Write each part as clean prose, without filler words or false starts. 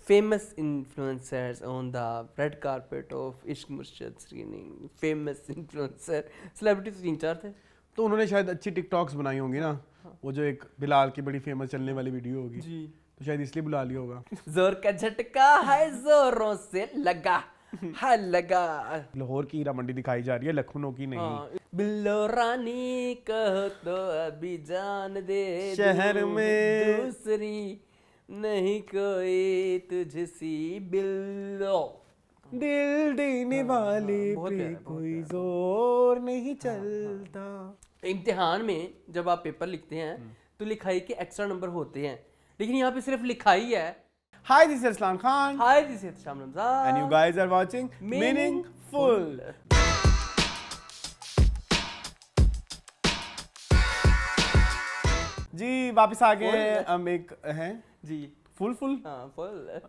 famous influencers on the red carpet of Ishq Murshid screening. Famous influencer, celebrities 3-4 थे. तो उन्होंने शायद अच्छी टिकटॉक्स बनाई होंगी ना, वो जो एक बिलाल की बड़ी फेमस चलने वाली वीडियो होगी जी. तो शायद इसलिए बुला लिया होगा. जोर का झटका है जोरों से लगा है लगा. लाहौर की हीरा मंडी दिखाई जा रही है, लखनऊ की नहीं. हाँ, बिल्लो रानी कहो तो अभी जान दे शहर में दूसरी नहीं कोई तुझसी बिल्लो. दिल देने वाले बहुत पे प्यारा, बहुत कोई प्यारा. जोर नहीं चलता. इम्तिहान में जब आप पेपर लिखते हैं तो लिखाई के एक्स्ट्रा नंबर होते हैं, लेकिन यहाँ पे सिर्फ लिखाई है. Hi, this is Arslan Khan hi this is शाम Ramzan and you guys are watching Meaningful. जी वापस आ गए हैं हम एक हैं जी. फुल हाँ फुल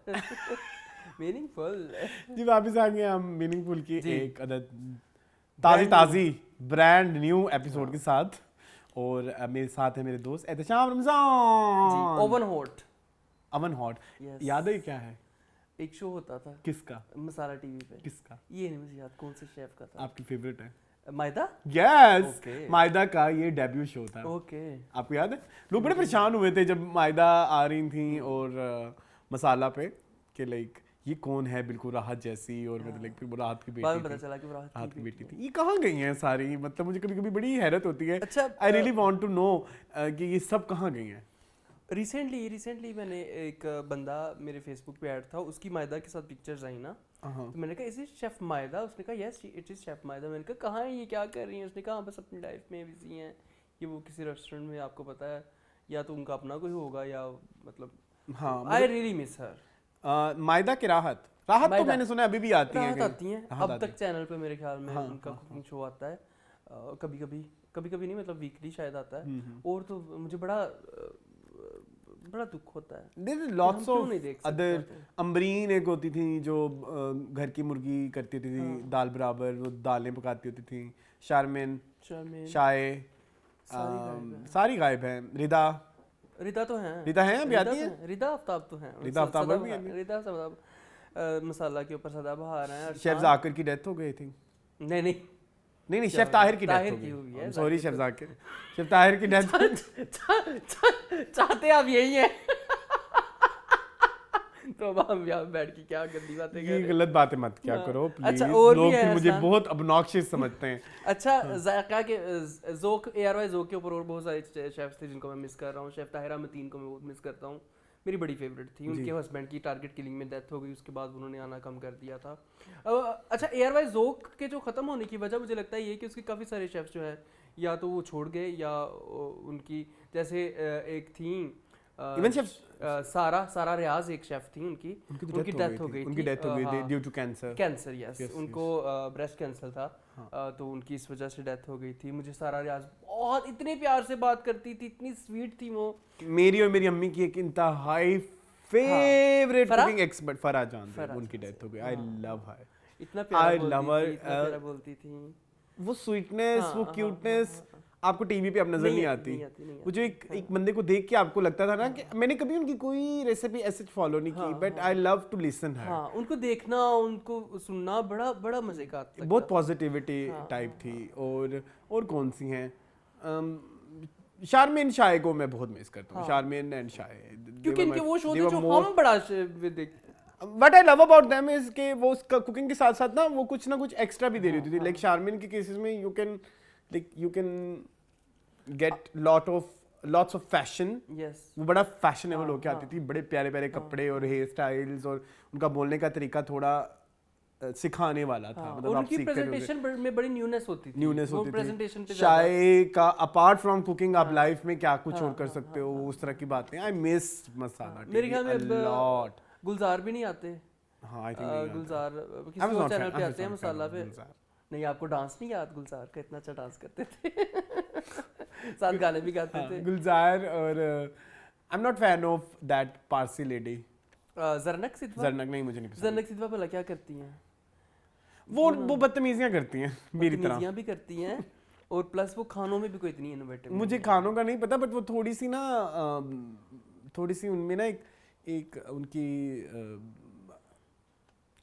मीनिंगफुल. जी वापस आ गए हम मीनिंगफुल की जी. एक अदद ताज़ी ब्रांड न्यू एपिसोड के साथ. और मेरे साथ है मेरे दोस्त Ehtesham Ramzan. Oven hot. Aman hot. Yes. याद है क्या है? एक शो होता था किसका? मसाला टीवी पे. किसका? ये नहीं मुझे याद कौन से शेफ का था. आपकी फेवरेट है? मायदा. यस. Okay. मायदा का ये डेब्यू शो था. ओके. आपको याद है? लोग बड़े परेशान हुए थे जब मायदा आ रही थी और मसाला पे कि लाइक ये कौन है, बिल्कुल राहत जैसी. और मतलब फिर वो राहत की बाद में बेटी पता थी. चला कि वो राहत की बेटी थी. ये कहाँ गई हैं सारी? मतलब मुझे कभी कभी बड़ी हैरत होती है. अच्छा, I really want to know कि ये सब कहाँ गई हैं. रिसेंटली मैंने एक बंदा मेरे फेसबुक पे ऐड था, उसकी मायदा के साथ पिक्चर्स आई ना, हाँ. तो मैंने कहा इज इट शेफ मायदा. उसने कहा यस इट इज शेफ मायदा. मैंने कहा कहाँ है ये, क्या कर रही हैं? उसने कहा बस अपनी लाइफ में बिजी हैं, ये वो किसी रेस्टोरेंट में, आपको पता है, या तो उनका अपना कोई होगा या मतलब. हाँ आई रियली मिस हर. मायदा की राहत तो मायदा. मैंने सुना है अभी भी आती राहत हैं. आती हैं राहत अब आती तक चैनल पे मेरे ख्याल में. हाँ, उनका हाँ, कुकिंग शो आता है कभी कभी नहीं, मतलब वीकली शायद आता है. हम्म. और तो मुझे बड़ा दुख होता है. There is हम lots क्यों of नहीं देख other. सकते? अम्बरीन एक होती थी जो घर की मुर्गी करती होती थी. हाँ. दाल बराबर वो दालें पकाती होती थी. शारमिन, शामिल. शाये, सारी गायब हैं. सारी गायब हैं. रिदा तो हैं. रिदा हैं अभी आती तो हैं. रिदा आफ्ताब तो हैं. रिदा आफ्ताब भी हैं. रिदा आफ्ताब मसाला के ऊपर सदाबहार हैं. शेफ जाकिर की डेथ हो गई थी. नहीं नहीं शेफ ताहिर की ताहिर डेथ की हो हुई गई. है. Sorry chef Zakir. Chef Tahir की डेथ. चाहते आप यही हैं. तो हम यहाँ बैठ के क्या गंदी बातें कर ये रहे हैं. गलत बातें मत क्या हाँ. करो प्लीज. अच्छा, और भी लोग है फिर मुझे ऐसा. बहुत obnoxious समझते हैं. अच्छा जायका के जोक ARY जोक के ऊपर और बहुत सारे शेफ्स थे जिनको मैं मिस कर रहा हूँ. शेफ ताहिरा मतीन को मैं बहुत मिस करता हूँ. मेरी बड़ी फेवरेट थी. उनके हस्बैंड की टारगेट किलिंग में डेथ हो गई, उसके बाद उन्होंने आना कम कर दिया था. अच्छा ARY जोक के जो ख़त्म होने की वजह मुझे लगता है ये कि उसके काफ़ी सारे शेफ्स जो है या तो वो छोड़ गए या उनकी जैसे एक थी इवन शेफ सारा रियाज एक शेफ थी. उनकी डेथ हो गई. उनकी डेथ हो गई थी due to cancer. Cancer yes. उनको ब्रेस्ट कैंसर था. तो उनकी इस वजह से डेथ हो गई थी. मुझे सारा रियाज बहुत इतने प्यार से बात करती थी, इतनी स्वीट थी वो. मेरी और मेरी अम्मी की एक इंतहाई favourite Farah? Cooking expert Farah जान थी. फराह उनकी जान डेथ हो गई. आई लव हर. इतना I प्यारा love बोलती her, थी, इतना प्यारा बोलती थी. वो स्वीटनेस, वो क्यूटनेस आपको टीवी पे अब नजर नहीं आती. वो जो एक बंदे को देख के आपको लगता था ना कि मैंने कभी उनकी कोई रेसिपी ऐसे फॉलो नहीं की, but I love to listen her. हाँ, उनको देखना, उनको सुनना बड़ा मजे का आता. बहुत पॉजिटिविटी टाइप थी. और कौन सी हैं? शारमिन शाये को मैं बहुत मिस करता हूँ. शारमिन एंड शाये क्योंकि इनके वो शो थे जो हम बड़ा देख. What I love about them is कि वो कुकिंग के साथ साथ ना वो कुछ ना कुछ एक्स्ट्रा भी दे रही थी. लाइक शारमिन के केसेस में you can get lots of fashion. Yes. वो बड़ा फैशनेबल होके आती थी. बड़े प्यारे प्यारे कपड़े और हेयर स्टाइल्स और उनका बोलने का तरीका थोड़ा सिखाने वाला था. मतलब आप उनकी सीखते थे. प्रेजेंटेशन में बड़ी न्यूनेस होती थी. वो प्रेजेंटेशन पे शाये का अपार्ट फ्रॉम कुकिंग आप लाइफ में क्या कुछ और कर सकते हो, उस तरह की बातें. आई मिस मसाला मेरे ख्याल में लॉट. गुलजार भी नहीं आते. हाँ आई थिंक गुलजार किसी और चैनल पे आते हैं मसाला पे. नहीं आपको डांस नहीं याद? गुलजार का इतना अच्छा डांस करते थे. साथ गाने भी गाते थे. गुलजार. और I am not fan of that Parsi lady. Zarnak Sidhwa. Zarnak नहीं, मुझे नहीं पसंद. जरनक सिद्वा भला क्या करती हैं? वो बदतमीजियां करती हैं मेरी तरह. बदतमीजियां भी करती हैं और प्लस वो खानों में भी कोई इतनी इनोवेटिव. मुझे खानों का नहीं पता, बट वो थोड़ी सी उनमें ना एक एक उनकी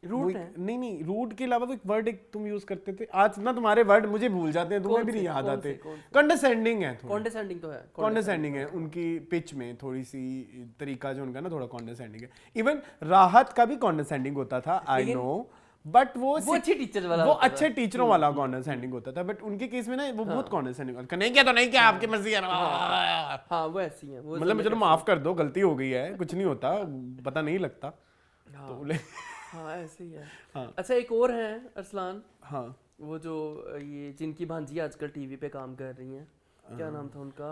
रूट है। नहीं रूट के अलावा वो एक वर्ड एक तुम यूज करते थे, आज ना तुम्हारे वर्ड मुझे भूल जाते हैं, तुम्हें भी नहीं याद आते। कंडेसेंडिंग है, कॉन्डेसेंडिंग तो है, कॉन्डेसेंडिंग है उनकी पिच में, थोड़ी सी तरीका जो उनका ना थोड़ा कॉन्डेसेंडिंग है। इवन राहत का भी कॉन्डेसेंडिंग होता था, आई नो, बट वो अच्छे टीचर वाला, वो अच्छे टीचरों वाला कॉन्डेसेंडिंग होता था, बट उनके केस में ना वो बहुत कॉन्डेसेंडिंग, नहीं किया तो नहीं किया, आपकी मर्जी है ना। हाँ वो ऐसी है, मतलब चलो माफ कर दो, गलती हो गई है, कुछ नहीं होता, पता नहीं लगता। तो हाँ ऐसे ही है। हाँ। अच्छा एक और है अरसलान, हाँ वो जो ये जिनकी भांजी आजकल टीवी पे काम कर रही हैं, क्या नाम था उनका,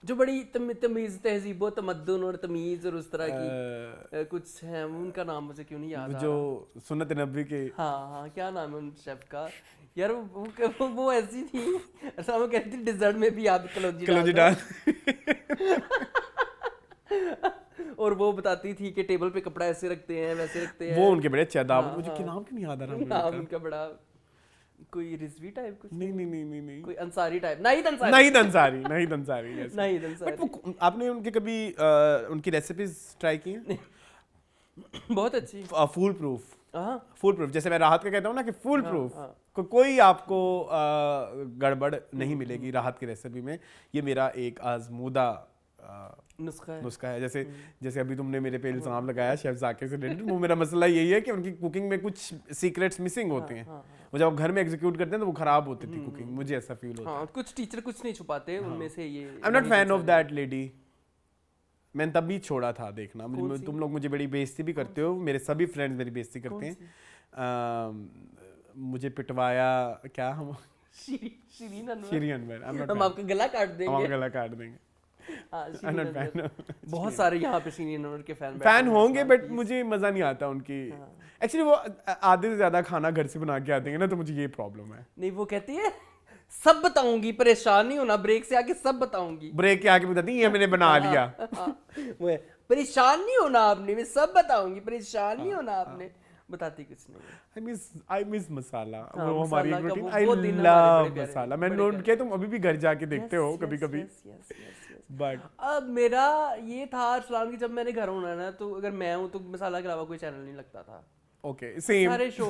जो बड़ी तमीज तहजीब तमद्दुन और तमीज और उस तरह की कुछ है, उनका नाम मुझे क्यों नहीं याद, जो सुन्नत नबी के, हाँ क्या नाम है उन शेफ का यार, वो ऐसी थी, ऐसा वो कहती थी डिजर्ट में भी आप कलौंजी डाल और वो बताती थी कि टेबल पे कपड़ा ऐसे रखते हैं वैसे रखते हैं, वो उनके बड़े अच्छे अदाब, मुझे क्या नाम क्यों नहीं याद आ रहा, नाम उनका बड़ा कोई रिजवी टाइप कुछ, नहीं कोई अंसारी टाइप, नहीं अंसारी yes. नहीं अंसारी। बट आपने उनके कभी उनकी रेसिपीज ट्राई की हैं? बहुत अच्छी, फूल प्रूफ, जैसे मैं राहत का कहता हूँ ना कि फूल प्रूफ, कोई आपको गड़बड़ नहीं मिलेगी राहत की रेसिपी में। ये मेरा एक आजमूदा नुस्खा है। जैसे अभी तुमने मेरे पे इल्जाम लगाया शेफ जाकिर से रिलेटेड, वो मेरा मसला यही है कि उनकी कुकिंग में कुछ सीक्रेट्स मिसिंग होते हैं, वो जब आप घर में एग्जीक्यूट करते हैं तो वो खराब होती थी कुकिंग, मुझे ऐसा फील होता है। कुछ टीचर कुछ नहीं छुपाते, उनमें से ये आई am not fan of that lady. मैंने तभी छोड़ा था देखना, तुम लोग मुझे बड़ी बेइज्जती भी करते हो, मेरे सभी फ्रेंड्स मेरी बेइज्जती करते हैं, मुझे पिटवाया क्या हम शिरीन अनवर, हम आपका गला काट देंगे। बहुत सारे यहाँ पे शिरीन अनवर के फैन होंगे, बट मुझे मजा नहीं आता उनकी। एक्चुअली वो आधे से ज्यादा खाना घर से बना के आते हैं ना, तो मुझे ये प्रॉब्लम है। नहीं वो कहती है सब बताऊंगी, परेशान नहीं होना, ब्रेक से आके सब बताऊंगी, ब्रेक के आगे बताती ये मैंने बना लिया। वो है परेशान नहीं होना आपने, मैं सब बताऊंगी, परेशान नहीं होना आपने, बताती कुछ नहीं। आई मिस मसाला, वो हमारी रूटीन, आई लव मसाला। मैंने नोट किया, तुम अभी भी घर जाके देखते हो कभी कभी। बट अब मेरा ये था अरसलान की, जब मैंने घर होना ना, तो अगर मैं हूँ तो मसाला के अलावा कोई चैनल नहीं लगता था। ओके सेम सारे शो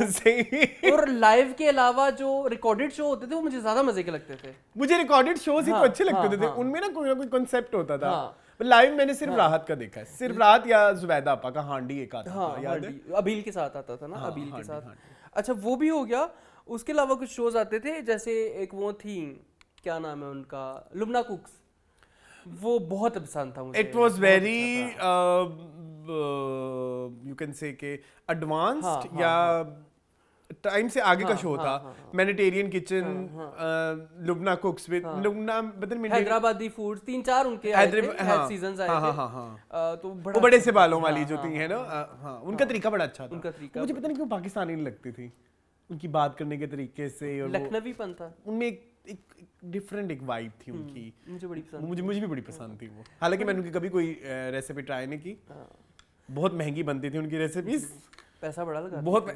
और लाइव के अलावा जो रिकॉर्डेड शो होते थे वो मुझे ज्यादा मजे के लगते थे। मुझे रिकॉर्डेड शोज ही तो अच्छे लगते थे, उनमें ना कोई कॉन्सेप्ट होता था। लाइव मैंने सिर्फ राहत का देखा है, सिर्फ राहत या जुबैदा आपा का हांडी एक आता था, याद है? अबील के साथ आता था ना, अबील के साथ। अच्छा वो भी हो गया, उसके अलावा कुछ शोज आते थे, जैसे एक वो थी, क्या नाम है उनका, लुबना कुक्स, वो बहुत पसंद था मुझे। It was very you can say के एडवांस्ड या टाइम से आगे का शो था। Mediterranean kitchen, Lubna कुक्स with Lubna, Hyderabadi food, 3-4 उनके सीजंस आए थे, तो वो बड़े से बालों वाली जो थी है ना, उनका तरीका बड़ा अच्छा था। मुझे पता नहीं क्यों पाकिस्तानी नहीं लगती थी, उनकी बात करने के तरीके से, और लखनवीपन था उनमें, एक डिफरेंट एक वाइब थी उनकी, मुझे बड़ी पसंद, मुझे भी बड़ी पसंद थी वो। हालांकि मैंने उनकी कभी कोई रेसिपी ट्राई नहीं की, बहुत महंगी बनती थी उनकी रेसिपीज, पैसा बड़ा लगा, बहुत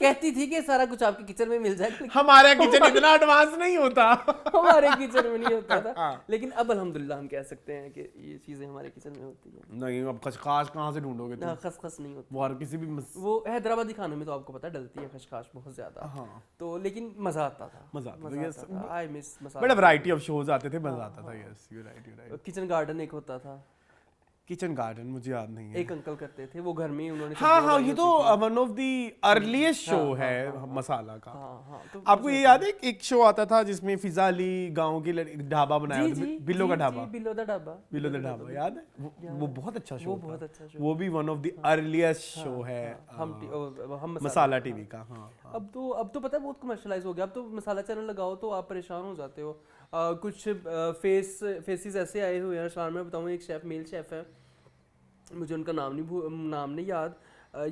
कहती थी कि सारा कुछ आपके किचन में मिल जाएगा। हमारा किचन इतना एडवांस नहीं होता, हमारे किचन में नहीं होता था। लेकिन अब अल्हम्दुलिल्लाह हम कह सकते हैं कि ये चीजें हमारे किचन में होती हैं। नहीं, अब खसखस कहाँ से ढूंढोगे तुम? खसखस नहीं होती वो, किसी भी वो हैदराबादी खानों में तो आपको पता डलती है खसखस बहुत ज्यादा। तो लेकिन मजा आता था। आई मिस मसाला। बड़ा वैरायटी ऑफ शोज आते थे, मजा आता था। Yes you right. Kitchen garden एक होता था, किचन गार्डन मुझे याद नहीं है। एक अंकल करते थे वो घर में, उन्होंने हाँ ये तो one of the earliest show है मसाला का। तो आपको ये याद है एक शो आता था जिसमें फिजा अली गांव की ढाबा बनाया था, बिल्लो का ढाबा, बिल्लो द ढाबा, याद है? वो बहुत अच्छा शो था, वो भी one of the earliest show है हम मसाला टीवी का। अब तो पता है बहुत कमर्शियलाइज हो गया, अब तो मसाला चैनल लगाओ तो आप परेशान हो जाते हो। कुछ फेसेस ऐसे आए हुए हैं अरसलान, मैं बताऊँ, एक शेफ, मेल शेफ है, मुझे उनका नाम नहीं याद।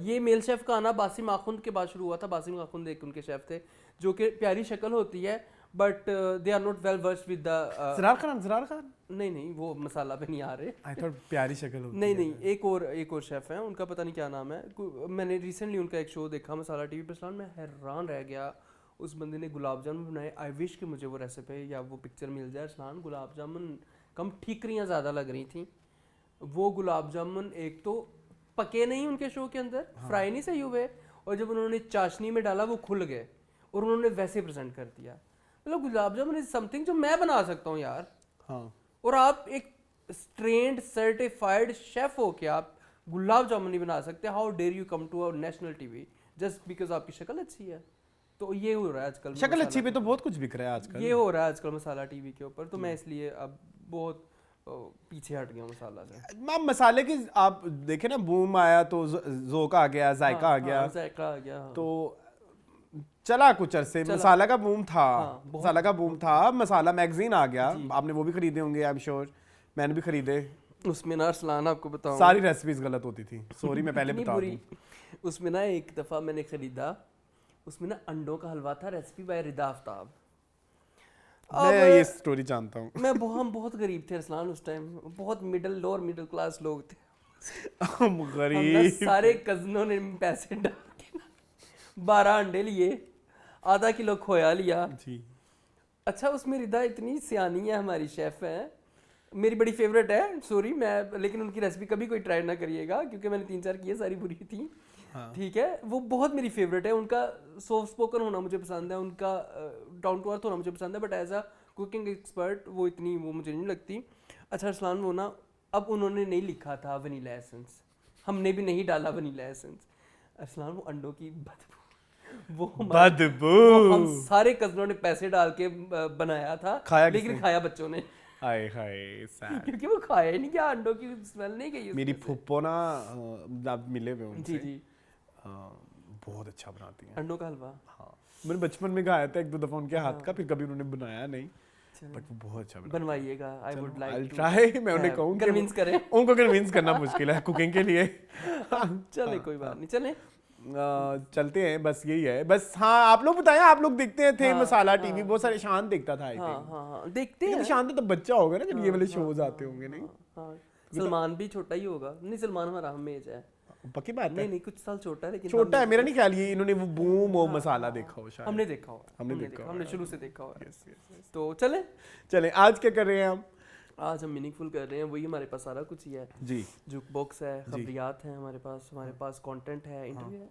ये मेल शेफ का आना बासिम आखुंद के बाद शुरू हुआ था। बासिम आखुंद एक उनके शेफ थे जो कि प्यारी शक्ल होती है, but they are not well versed with the Zarrar Khan नहीं वो मसाला पे नहीं आ रहे। आई थॉट प्यारी शक्ल होती है। नहीं एक और शेफ है, उनका पता नहीं क्या नाम है। मैंने रिसेंटली उनका एक शो देखा मसाला टीवी पे, मैं हैरान रह गया। उस बंदे ने गुलाब जामुन बनाए। आई विश कि मुझे वो रेसिपी या वो पिक्चर मिल जाए। गुलाब जामुन कम ठीकरियाँ ज़्यादा लग रही थी, वो गुलाब जामुन एक तो पके नहीं उनके शो के अंदर, फ्राई नहीं सही हुए, और जब उन्होंने चाशनी में डाला वो खुल गए और उन्होंने वैसे प्रेजेंट कर दिया। मतलब गुलाब जामुन इज समथिंग जो मैं बना सकता हूँ यार। हाँ। और आप एक ट्रेंड सर्टिफाइड शेफ हो के आप गुलाब जामुन नहीं बना सकते? How dare you come to a national TV just because आपकी शक्ल अच्छी है? तो ये हो रहा है आजकल। शक्ल अच्छी पे तो बहुत कुछ बिक रहा है आजकल। ये हो रहा है आजकल मसाला टीवी के ऊपर, तो मैं इसलिए अब बहुत पीछे हट गया मसाला से। मसाले की आप देखे ना, बूम आया तो ज़ोका आ गया, जायका आ गया, जायका आ गया। तो चला कुछ अरसे मसाला का बूम था। मसाला का बूम था, मसाला मैगजीन आ गया, आपने वो भी खरीदे होंगे आई एम श्योर, मैंने भी खरीदे। उसमें ना अरसलान आपको बताऊं, सारी रेसिपीज गलत होती थी, सॉरी मैं पहले बता दूं। उसमें ना एक दफ़ा मैंने खरीदा, उसमें ना अंडों का हलवा था, रेसिपी बाय रिदा आफ्ताब। मैं ये स्टोरी जानता हूँ। हम बहुत गरीब थे अरसलान उस टाइम, बहुत लोअर मिडिल क्लास लोग थे। हम गरीब, सारे कजनों ने पैसे डाल के 12 अंडे लिए, आधा किलो खोया लिया जी। अच्छा, उसमें रिदा इतनी सियानी है, हमारी शेफ है, मेरी बड़ी फेवरेट है, सॉरी मैं, लेकिन उनकी रेसिपी कभी कोई ट्राई ना करिएगा क्योंकि मैंने 3-4 किए, सारी बुरी थी। हाँ। ठीक है, वो बहुत मेरी फेवरेट है, उनका सॉफ्ट स्पोकन होना मुझे पसंद है, उनका डाउन टू अर्थ होना मुझे पसंद है, but as a cooking expert वो इतनी वो मुझे नहीं लगती। अच्छा अरसलान, वो ना अब उन्होंने नहीं लिखा था वनीला एसेंस, हमने भी नहीं डाला वनीला एसेंस। अरसलान वो अंडों की बदबू, वो हम सारे कजनों ने पैसे डाल के बनाया था, लेकिन खाया बच्चों ने। हाय हाय सैड, क्योंकि वो खाया नहीं गया, अंडों की स्मेल नहीं गई। मेरी फुप्पो ना, आप मिले हुए उनसे, जी बहुत अच्छा बनाती हैं अंडों का हलवा। हाँ, मैंने बचपन में खाया था 1-2 दफा उनके हाथ का, फिर कभी उन्होंने बनाया नहीं, बट वो बहुत अच्छा बनवाइएगा। I would like to try. मैं उन्हें कहूँ कन्विंस करें, उनको कन्विंस करना मुश्किल है कुकिंग के लिए। चले कोई बात नहीं, चले चलते हैं, बस यही है बस। हाँ, आप लोग बताएं, आप लोग देखते थे मसाला टीवी? बहुत सारे शांत देखता था, आई थिंक देखते हैं। शांत तो बच्चा होगा ना जब ये वाले शोज आते होंगे। नहीं, सलमान भी छोटा ही होगा। नहीं, सलमान हमारा हम एज है, पक्की बात है। नहीं कुछ साल छोटा है, लेकिन छोटा है, मेरा नहीं ख्याल ये इन्होंने वो बूम और मसाला देखा हो शायद। हमने देखा हुआ, हमने शुरू से देखा हुआ। तो चले आज क्या कर रहे हैं हम? आज हम मीनिंगफुल कर रहे हैं, वही हमारे पास सारा कुछ ही है जी। जुक बॉक्स है, खबरियात है हमारे पास कंटेंट है, इंटरव्यू है,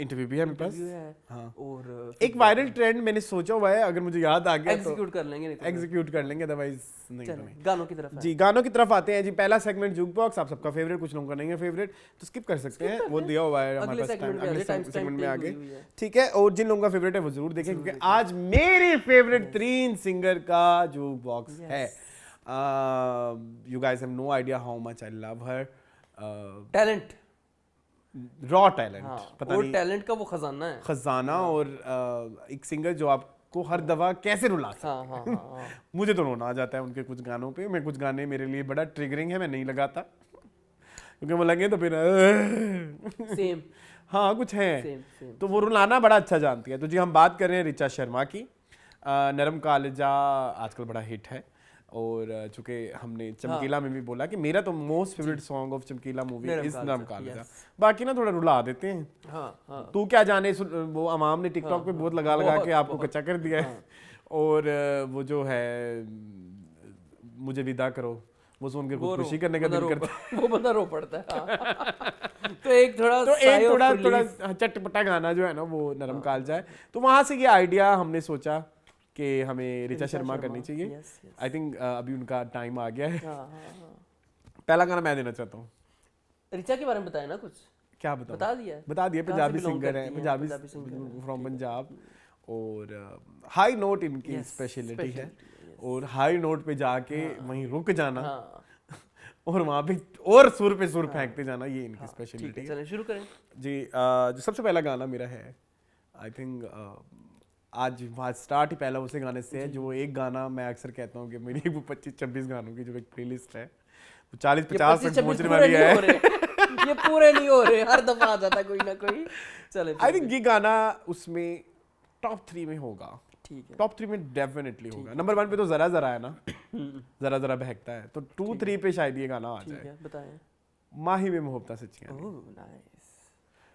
इंटरव्यू भी है मेरे पास है। हाँ। और एक वायरल ट्रेंड मैंने सोचा हुआ है, अगर मुझे याद आ गया एग्जीक्यूट कर लेंगे, नहीं तो एग्जीक्यूट कर लेंगे, अदरवाइज नहीं। गानों की तरफ जी, गानों की तरफ आते हैं जी। पहला सेगमेंट जुक बॉक्स, आप सबका फेवरेट, कुछ लोगों का नहीं है फेवरेट तो स्किप कर सकते हैं, वो दिया हुआ है हमारे पास टाइम, अगले सेगमेंट में आगे, ठीक है। और जिन लोगों का फेवरेट है वो जरूर देखें, क्योंकि आज मेरी फेवरेट 3 सिंगर का जुक बॉक्स है। You guys have no idea how much I love her talent, raw talent, पता नहीं, टैलेंट का वो खजाना है, खजाना। और एक सिंगर जो आपको हर दफा कैसे रुलाता है। मुझे तो रोना आ जाता है उनके कुछ गानों पे। मैं कुछ गाने मेरे लिए बड़ा ट्रिगरिंग है, मैं नहीं लगाता क्योंकि वो लगे तो फिर सेम हाँ कुछ है, तो वो रुलाना बड़ा अच्छा जानती है। तो जी हम बात कर रहे हैं रिचा शर्मा की। नरम कालजा आजकल बड़ा हिट है, और चूंकि हमने चमकीला में भी बोला कि मेरा तो मोस्ट फेवरेट सॉन्ग ऑफ चमकीला मूवी इज नरम कालजा। बाकी ना थोड़ा रुला देते हैं। तू क्या जाने, वो अमाम ने टिकटॉक पे बहुत लगा के आपको कच्चा कर दिया है। और वो जो है मुझे विदा करो, वो सुन के खुशी करने का दिल करता है, वो बंदा रो पड़ता है। तो एक थोड़ा चटपटा गाना जो है ना वो नरम कालजा है। तो वहां से ये आइडिया हमने सोचा कि हमें रिचा शर्मा करनी चाहिए। आई थिंक अभी उनका टाइम आ गया है। पहला गाना मैं देना चाहता हूँ। रिचा के बारे में बताया ना कुछ? क्या बता दिया? पंजाबी सिंगर है, पंजाबी फ्रॉम पंजाब, और हाई नोट इनकी स्पेशलिटी है, और हाई नोट पे जाके वहीं रुक जाना और वहाँ पे और सुर पे सुर फेंकते जाना, ये इनकी स्पेशलिटी है। चलें शुरू करें जी। जो सबसे पहला गाना मेरा है, आई थिंक आज स्टार्ट ही पहला उसे गाने से है, जो एक गाना मैं अक्सर कहता हूँ कि मेरी 25-26 गानों की जो एक प्लेलिस्ट है वो 40-50 तक पहुंचने वाली है। ये पूरे नहीं हो रहे, हर दफा आ जाता कोई ना कोई। चले, आई थिंक ये गाना उसमें टॉप 3 में होगा। ठीक है, टॉप 3 में डेफिनेटली होगा। नंबर 1 पे तो जरा जरा है ना, जरा जरा बहकता है, तो 2-3 पे शायद ये गाना आ जाए। बताएं। माही में मोहब्बता सच्चियां,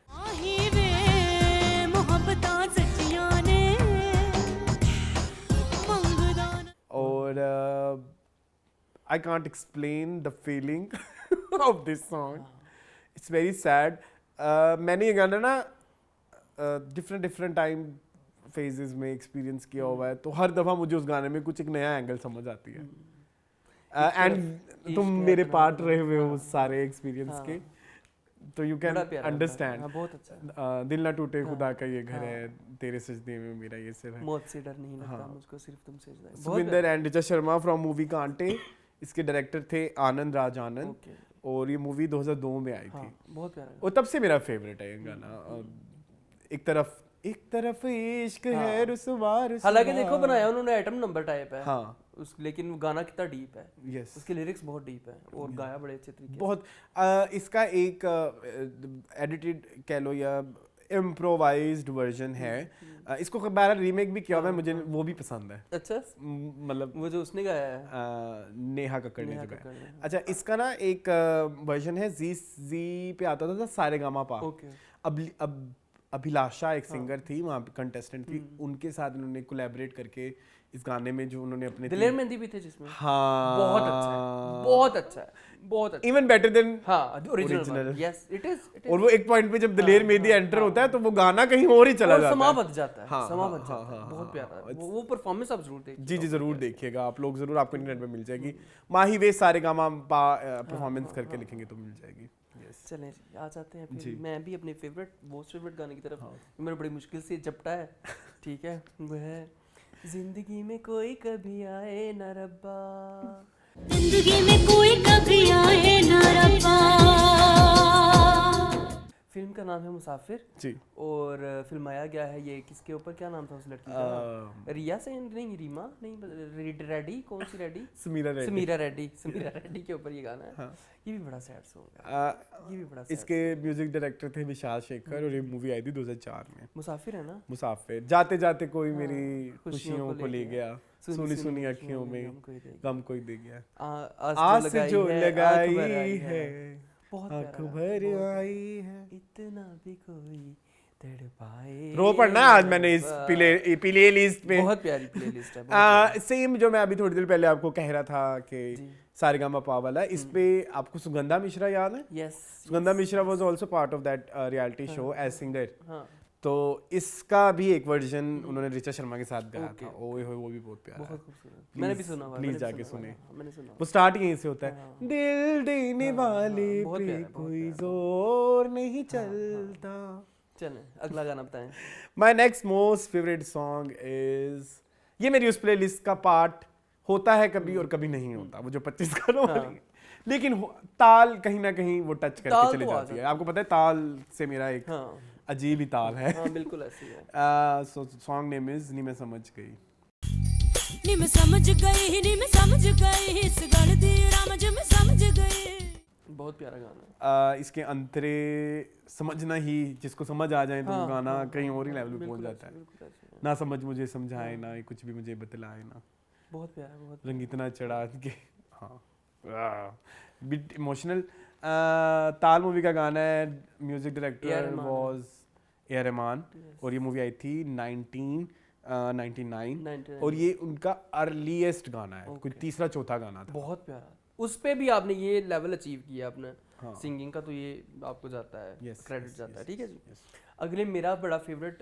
माही में मोहब्बता सच्चियां ने। और I can't explain the feeling of this song. It's very sad. मैंने ये गाना ना different time phases में experience किया हुआ है, तो हर दफ़ा मुझे उस गाने में कुछ एक नया एंगल समझ आती है. एंड तुम मेरे पार्ट रहे हुए हो उस सारे एक्सपीरियंस के, तो यू कैन अंडरस्टैंड. बहुत अच्छा. दिल ना टूटे खुदा का ये घर है, तेरे सजदे में मेरा ये सिर है. मौत से डर नहीं लगता मुझको, सिर्फ तुमसे डर. Suvinder and Richa Sharma from movie कांटे. इसके डायरेक्टर थे आनंद राज आनंद, और ये मूवी 2002 में आई थी. बहुत प्यारा. और तब से मेरा फेवरेट है ये गाना. एक तरफ इश्क है रुसवा. हालांकि देखो बनाया उन्होंने आइटम नंबर टाइप है. हाँ. लेकिन वो गाना कितना डीप है. Yes. उसके लिरिक्स बहुत डीप है और गाया बड़े अच्छे तरीके से. बहुत. इसका एक एडिटेड कह लो या इम्प्रोवाइज्ड वर्जन है. इसको बार रीमेक भी किया हुआ है, मुझे वो भी पसंद है. अच्छा. मतलब वो जो उसने गाया है नेहा कक्कड़ ने जो गाया. अच्छा, इसका ना एक वर्जन है जी पे आता था सारेगामा पा. अब अभिलाषा एक सिंगर थी वहाँ पे, कंटेस्टेंट थी, उनके साथ उन्होंने कोलैबोरेट करके इस गाने में जो उन्होंने अपने दिलेर मेहंदी भी थे जिसमें. हाँ, बहुत अच्छा है, बहुत अच्छा है, बहुत अच्छा. Even better than original. Yes it is. और वो एक पॉइंट पे जब दिलेर मेहंदी एंटर होता है तो वो गाना कहीं और ही चला जाता है, समा बच जाता है. समा बच जाता है. बहुत प्यारा. वो परफॉर्मेंस आप जरूर देखिए. जी जरूर देखिएगा आप लोग, जरूर आपको इंटरनेट पे मिल जाएगी. माही वे सारेगामा पा परफॉर्मेंस करके लिखेंगे तो मिल जाएगी. चलें जी, आ जाते हैं फिर मैं भी अपने मोस्ट फेवरेट गाने की तरफ. मेरे बड़ी मुश्किल से जपटा है. ठीक है, वो है जिंदगी में कोई कभी आए ना रब्बा. जिंदगी में कोई कभी आए ना रब्बा. फिल्म का नाम है मुसाफिर जी. और फिल्माया गया है ये किसके ऊपर, क्या नाम था उस लड़की का? रिया सेन नहीं, रीमा नहीं, रेडी कौन सी रेडी? समीरा रेड्डी के ऊपर ये गाना है. हाँ. ये भी बड़ा सैड सॉन्ग है. ये भी बड़ा. इसके म्यूजिक डायरेक्टर थे विशाल शेखर और ये मूवी आई थी 2004 में. मुसाफिर है ना. मुसाफिर. जाते जाते कोई मेरी खुशियों को ले गया, सुनी सुनी अखियों में गम कोई दे गया, आस जो लगाई है आँख भर आई है, इतना भी कोई तड़पाए. रो पढ़ना आज मैंने इस प्ले लिस्ट में. बहुत प्यारी प्ले लिस्ट है. सेम जो मैं अभी थोड़ी देर पहले आपको कह रहा था कि सारेगामा पा वाला, इस पे आपको सुगंधा मिश्रा याद है? Yes. Sugandha Mishra was also part of that reality show as singer. तो इसका भी एक वर्जन उन्होंने ऋचा शर्मा के साथ गाया था. ओए होए, वो भी बहुत प्यारा है. मैंने भी सुना. प्लीज जाके सुने. मैंने सुना. वो स्टार्ट यहीं से होता है. दिल देने वाले पे कोई जोर नहीं चलता. चलें अगला गाना बताएं. My next most favourite song is, ये मेरी उस प्लेलिस्ट का पार्ट होता है कभी और कभी नहीं होता, वो जो 25 गानों वाली, लेकिन ताल कहीं ना कहीं वो टच करके चली जाती है. आपको पता है ताल से मेरा एक अजीब ही ताल है. हाँ, बिल्कुल ऐसी है. सो सॉन्ग नेम इज नी मैं समझ गई. नी मैं समझ गई इस गल दी रामज में समझ गई. बहुत प्यारा गाना है. इसके अंतरे समझना ही, जिसको समझ आ जाए तो वो गाना कहीं और ही लेवल पे पहुंच जाता है. ना समझ मुझे समझाए ना कुछ भी मुझे बतलाए ना. बहुत प्यारा. बहुत रंग इतना चढ़ा के. हाँ, बिट इमोशनल. ताल मूवी का गाना है. Music director was a Rahman और ये मूवी आई थी 1999 और ये उनका अर्लीस्ट गाना है. कोई तीसरा चौथा गाना था. बहुत प्यारा. उस पे भी आपने ये लेवल अचीव किया अपने सिंगिंग का, तो ये आपको जाता है, क्रेडिट जाता है. ठीक है जी. अगले मेरा बड़ा फेवरेट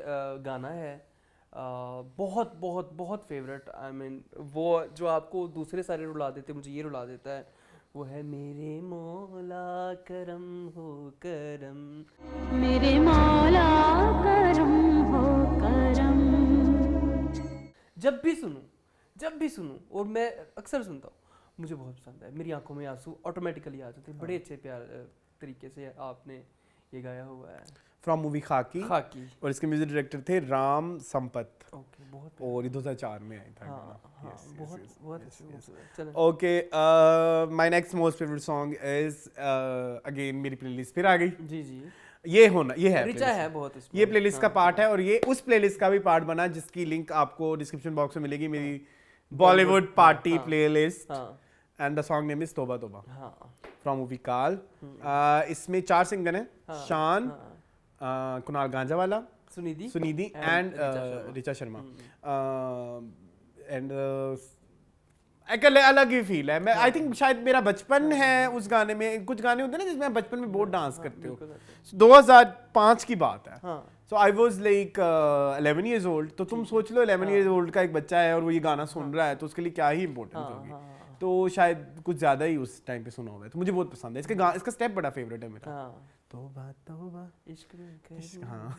गाना है, बहुत बहुत बहुत फेवरेट. आई मीन वो जो आपको दूसरे सारे रुला देते मुझे ये रुला देता है, वो है मेरे मौला करम हो करम. मेरे मौला करम हो करम. जब भी सुनूं और मैं अक्सर सुनता हूँ, मुझे बहुत पसंद है. मेरी आंखों में आंसू ऑटोमेटिकली आ जाते हैं. बड़े अच्छे प्यार तरीके से आपने ये गाया हुआ है. फ्रॉम मूवी खाकी. और इसके म्यूजिक डायरेक्टर थे राम संपत. बहुत और ये 2004 में आई था. बहुत. Okay, my next most favourite song is again मेरी प्लेलिस्ट फिर आ गई. जी. ये है रिचा है बहुत इसमें. ये प्लेलिस्ट का पार्ट है और ये उस प्लेलिस्ट का भी पार्ट बना जिसकी लिंक आपको डिस्क्रिप्शन बॉक्स में मिलेगी. मेरी Bollywood party playlist and the song name is तोबा तोबा फ्रॉम मूवी काल. इसमें 4 सिंगर हैं. शान, कुणाल गांजावाला, सुनिधि एंड ऋचा शर्मा. एंड एक अलग ही फील है। मैं आई थिंक शायद मेरा बचपन है उस गाने में। कुछ गाने होते हैं ना जिसमें आप बचपन में बहुत डांस करते हो। 2005 की बात है। So I was like 11 years old. तो तुम सोच लो 11 इयर्स ओल्ड का एक बच्चा है और वो ये गाना सुन रहा है तो उसके लिए क्या ही इंपॉर्टेंस होगी। तो शायद कुछ ज्यादा ही उस टाइम पे सुना हुआ है। तो मुझे बहुत पसंद है इसका स्टेप बड़ा फेवरेट है मेरा। तौबा तौबा इश्क में इश्क। हाँ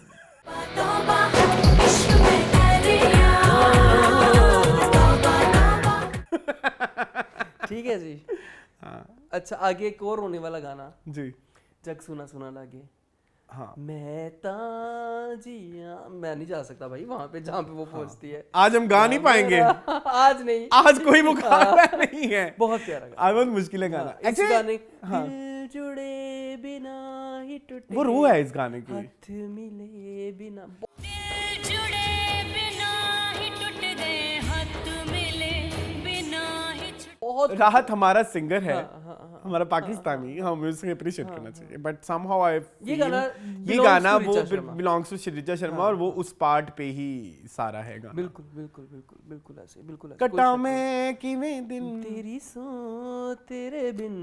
ठीक है जी। अच्छा आगे एक और होने वाला गाना जी। जग सुना सुना लागे। हाँ मैं ताजिया मैं नहीं जा सकता भाई वहां पे जहाँ पे वो पहुंचती है। आज हम गा नहीं पाएंगे। आज नहीं, आज कोई मुकाबला नहीं है। बहुत प्यारा गाना। आज बहुत मुश्किल है गाना। इस गाने दिल जुड़े बिना ही टूटे, वो रूह है इस गाने की। हाथ मिले बिना, दिल जुड़े बिना ही टूट गए, हाथ मिले बिना ही बहुत राहत हमारा सिंगर है, हमारा पाकिस्तानी, हम उसे अप्रिशिएट करना चाहिए। बट समहाउ आई ये गाना वो बिलोंग्स टू ऋचा शर्मा और वो उस पार्ट पे ही सारा है गाना। बिल्कुल बिल्कुल बिल्कुल बिल्कुल ऐसे बिल्कुल ऐसे। कटा मैं किवें दिन तेरी सो तेरे बिन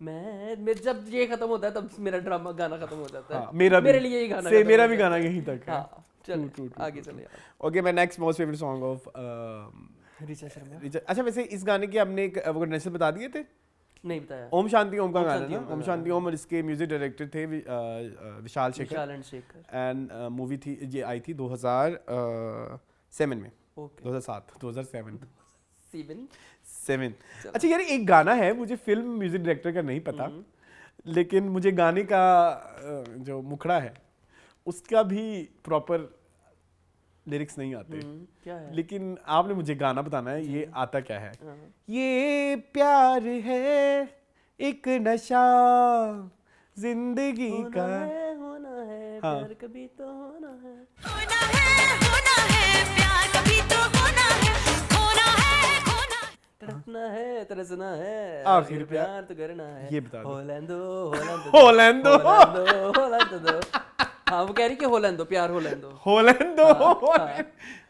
मैं जब ये खत्म होता है तब मेरा ड्रामा गाना खत्म हो जाता है। मेरे लिए ये गाना मेरा भी गाना यहीं तक है। चल आगे चले यार। Okay my next most favourite song of Richa Sharma. अच्छा वैसे इस गाने के आपने वो नेशनल बता दिए थे? नहीं बताया। ओम शांति ओम का गाना था। ओम शांति ओम और इसके म्यूजिक डायरेक्टर थे विशाल शेखर। एंड मूवी थी ये आई थी 2007 में। 2007। अच्छा यार एक गाना है, मुझे फिल्म म्यूजिक डायरेक्टर का नहीं पता लेकिन मुझे गाने का जो मुखड़ा है उसका भी प्रॉपर लिरिक्स नहीं आते। क्या है? लेकिन आपने मुझे गाना बताना है ये आता क्या है। ये प्यार है एक नशा जिंदगी का होना है प्यार कभी तो होना है, होना है प्यार कभी तो होना है, खोना है खोना है, तड़पना है तरसना है, आखिर प्यार तो करना है। ये बता दो। होलैंडो हाँ वो कह रही कि होलैंडो प्यार होलैंडो।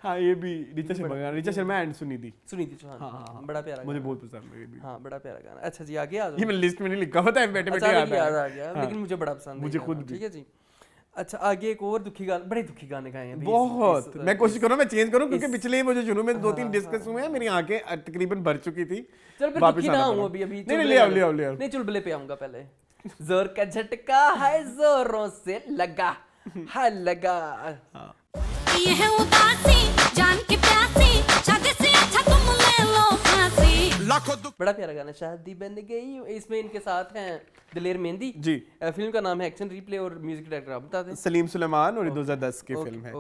हाँ ये भी ऋचा शर्मा एंड सुनिधि चौहान। हाँ बड़ा प्यारा मुझे बहुत पसंद है ये भी। हाँ बड़ा प्यारा गाना। अच्छा जी आगे आ जाओ। ये मैं लिस्ट में नहीं लिखा होता है, बैठे बैठे याद आ गया लेकिन मुझे बड़ा पसंद है। मुझे खुद भी। ठीक है जी। अच्छा आगे एक और दुखी गाना, बड़े दुखी गाने गाए हैं बहुत। मैं कोशिश करूँ मैं चेंज करूँ क्योंकि पिछले वो जो शुरू में 2-3 डिस्कस हुए हैं मेरी आंखें तकरीबन भर चुकी थी। चल फिर दुखी ना हूँ अभी नहीं ले आओ नहीं चुलबुले पे आऊंगा पहले। जोर का झटका है जोरों से लगा है लगा। ये है उदासी जान की प्यासी, शादी से अच्छा तुम ले लो फांसी। बड़ा प्यारा गाना शादी बन गई। इसमें इनके साथ हैं दिलेर मेहंदी जी। फिल्म का नाम है एक्शन रिप्ले और म्यूजिक डायरेक्टर आप बता दें। सलीम सुलेमान और 2010 की फिल्म है।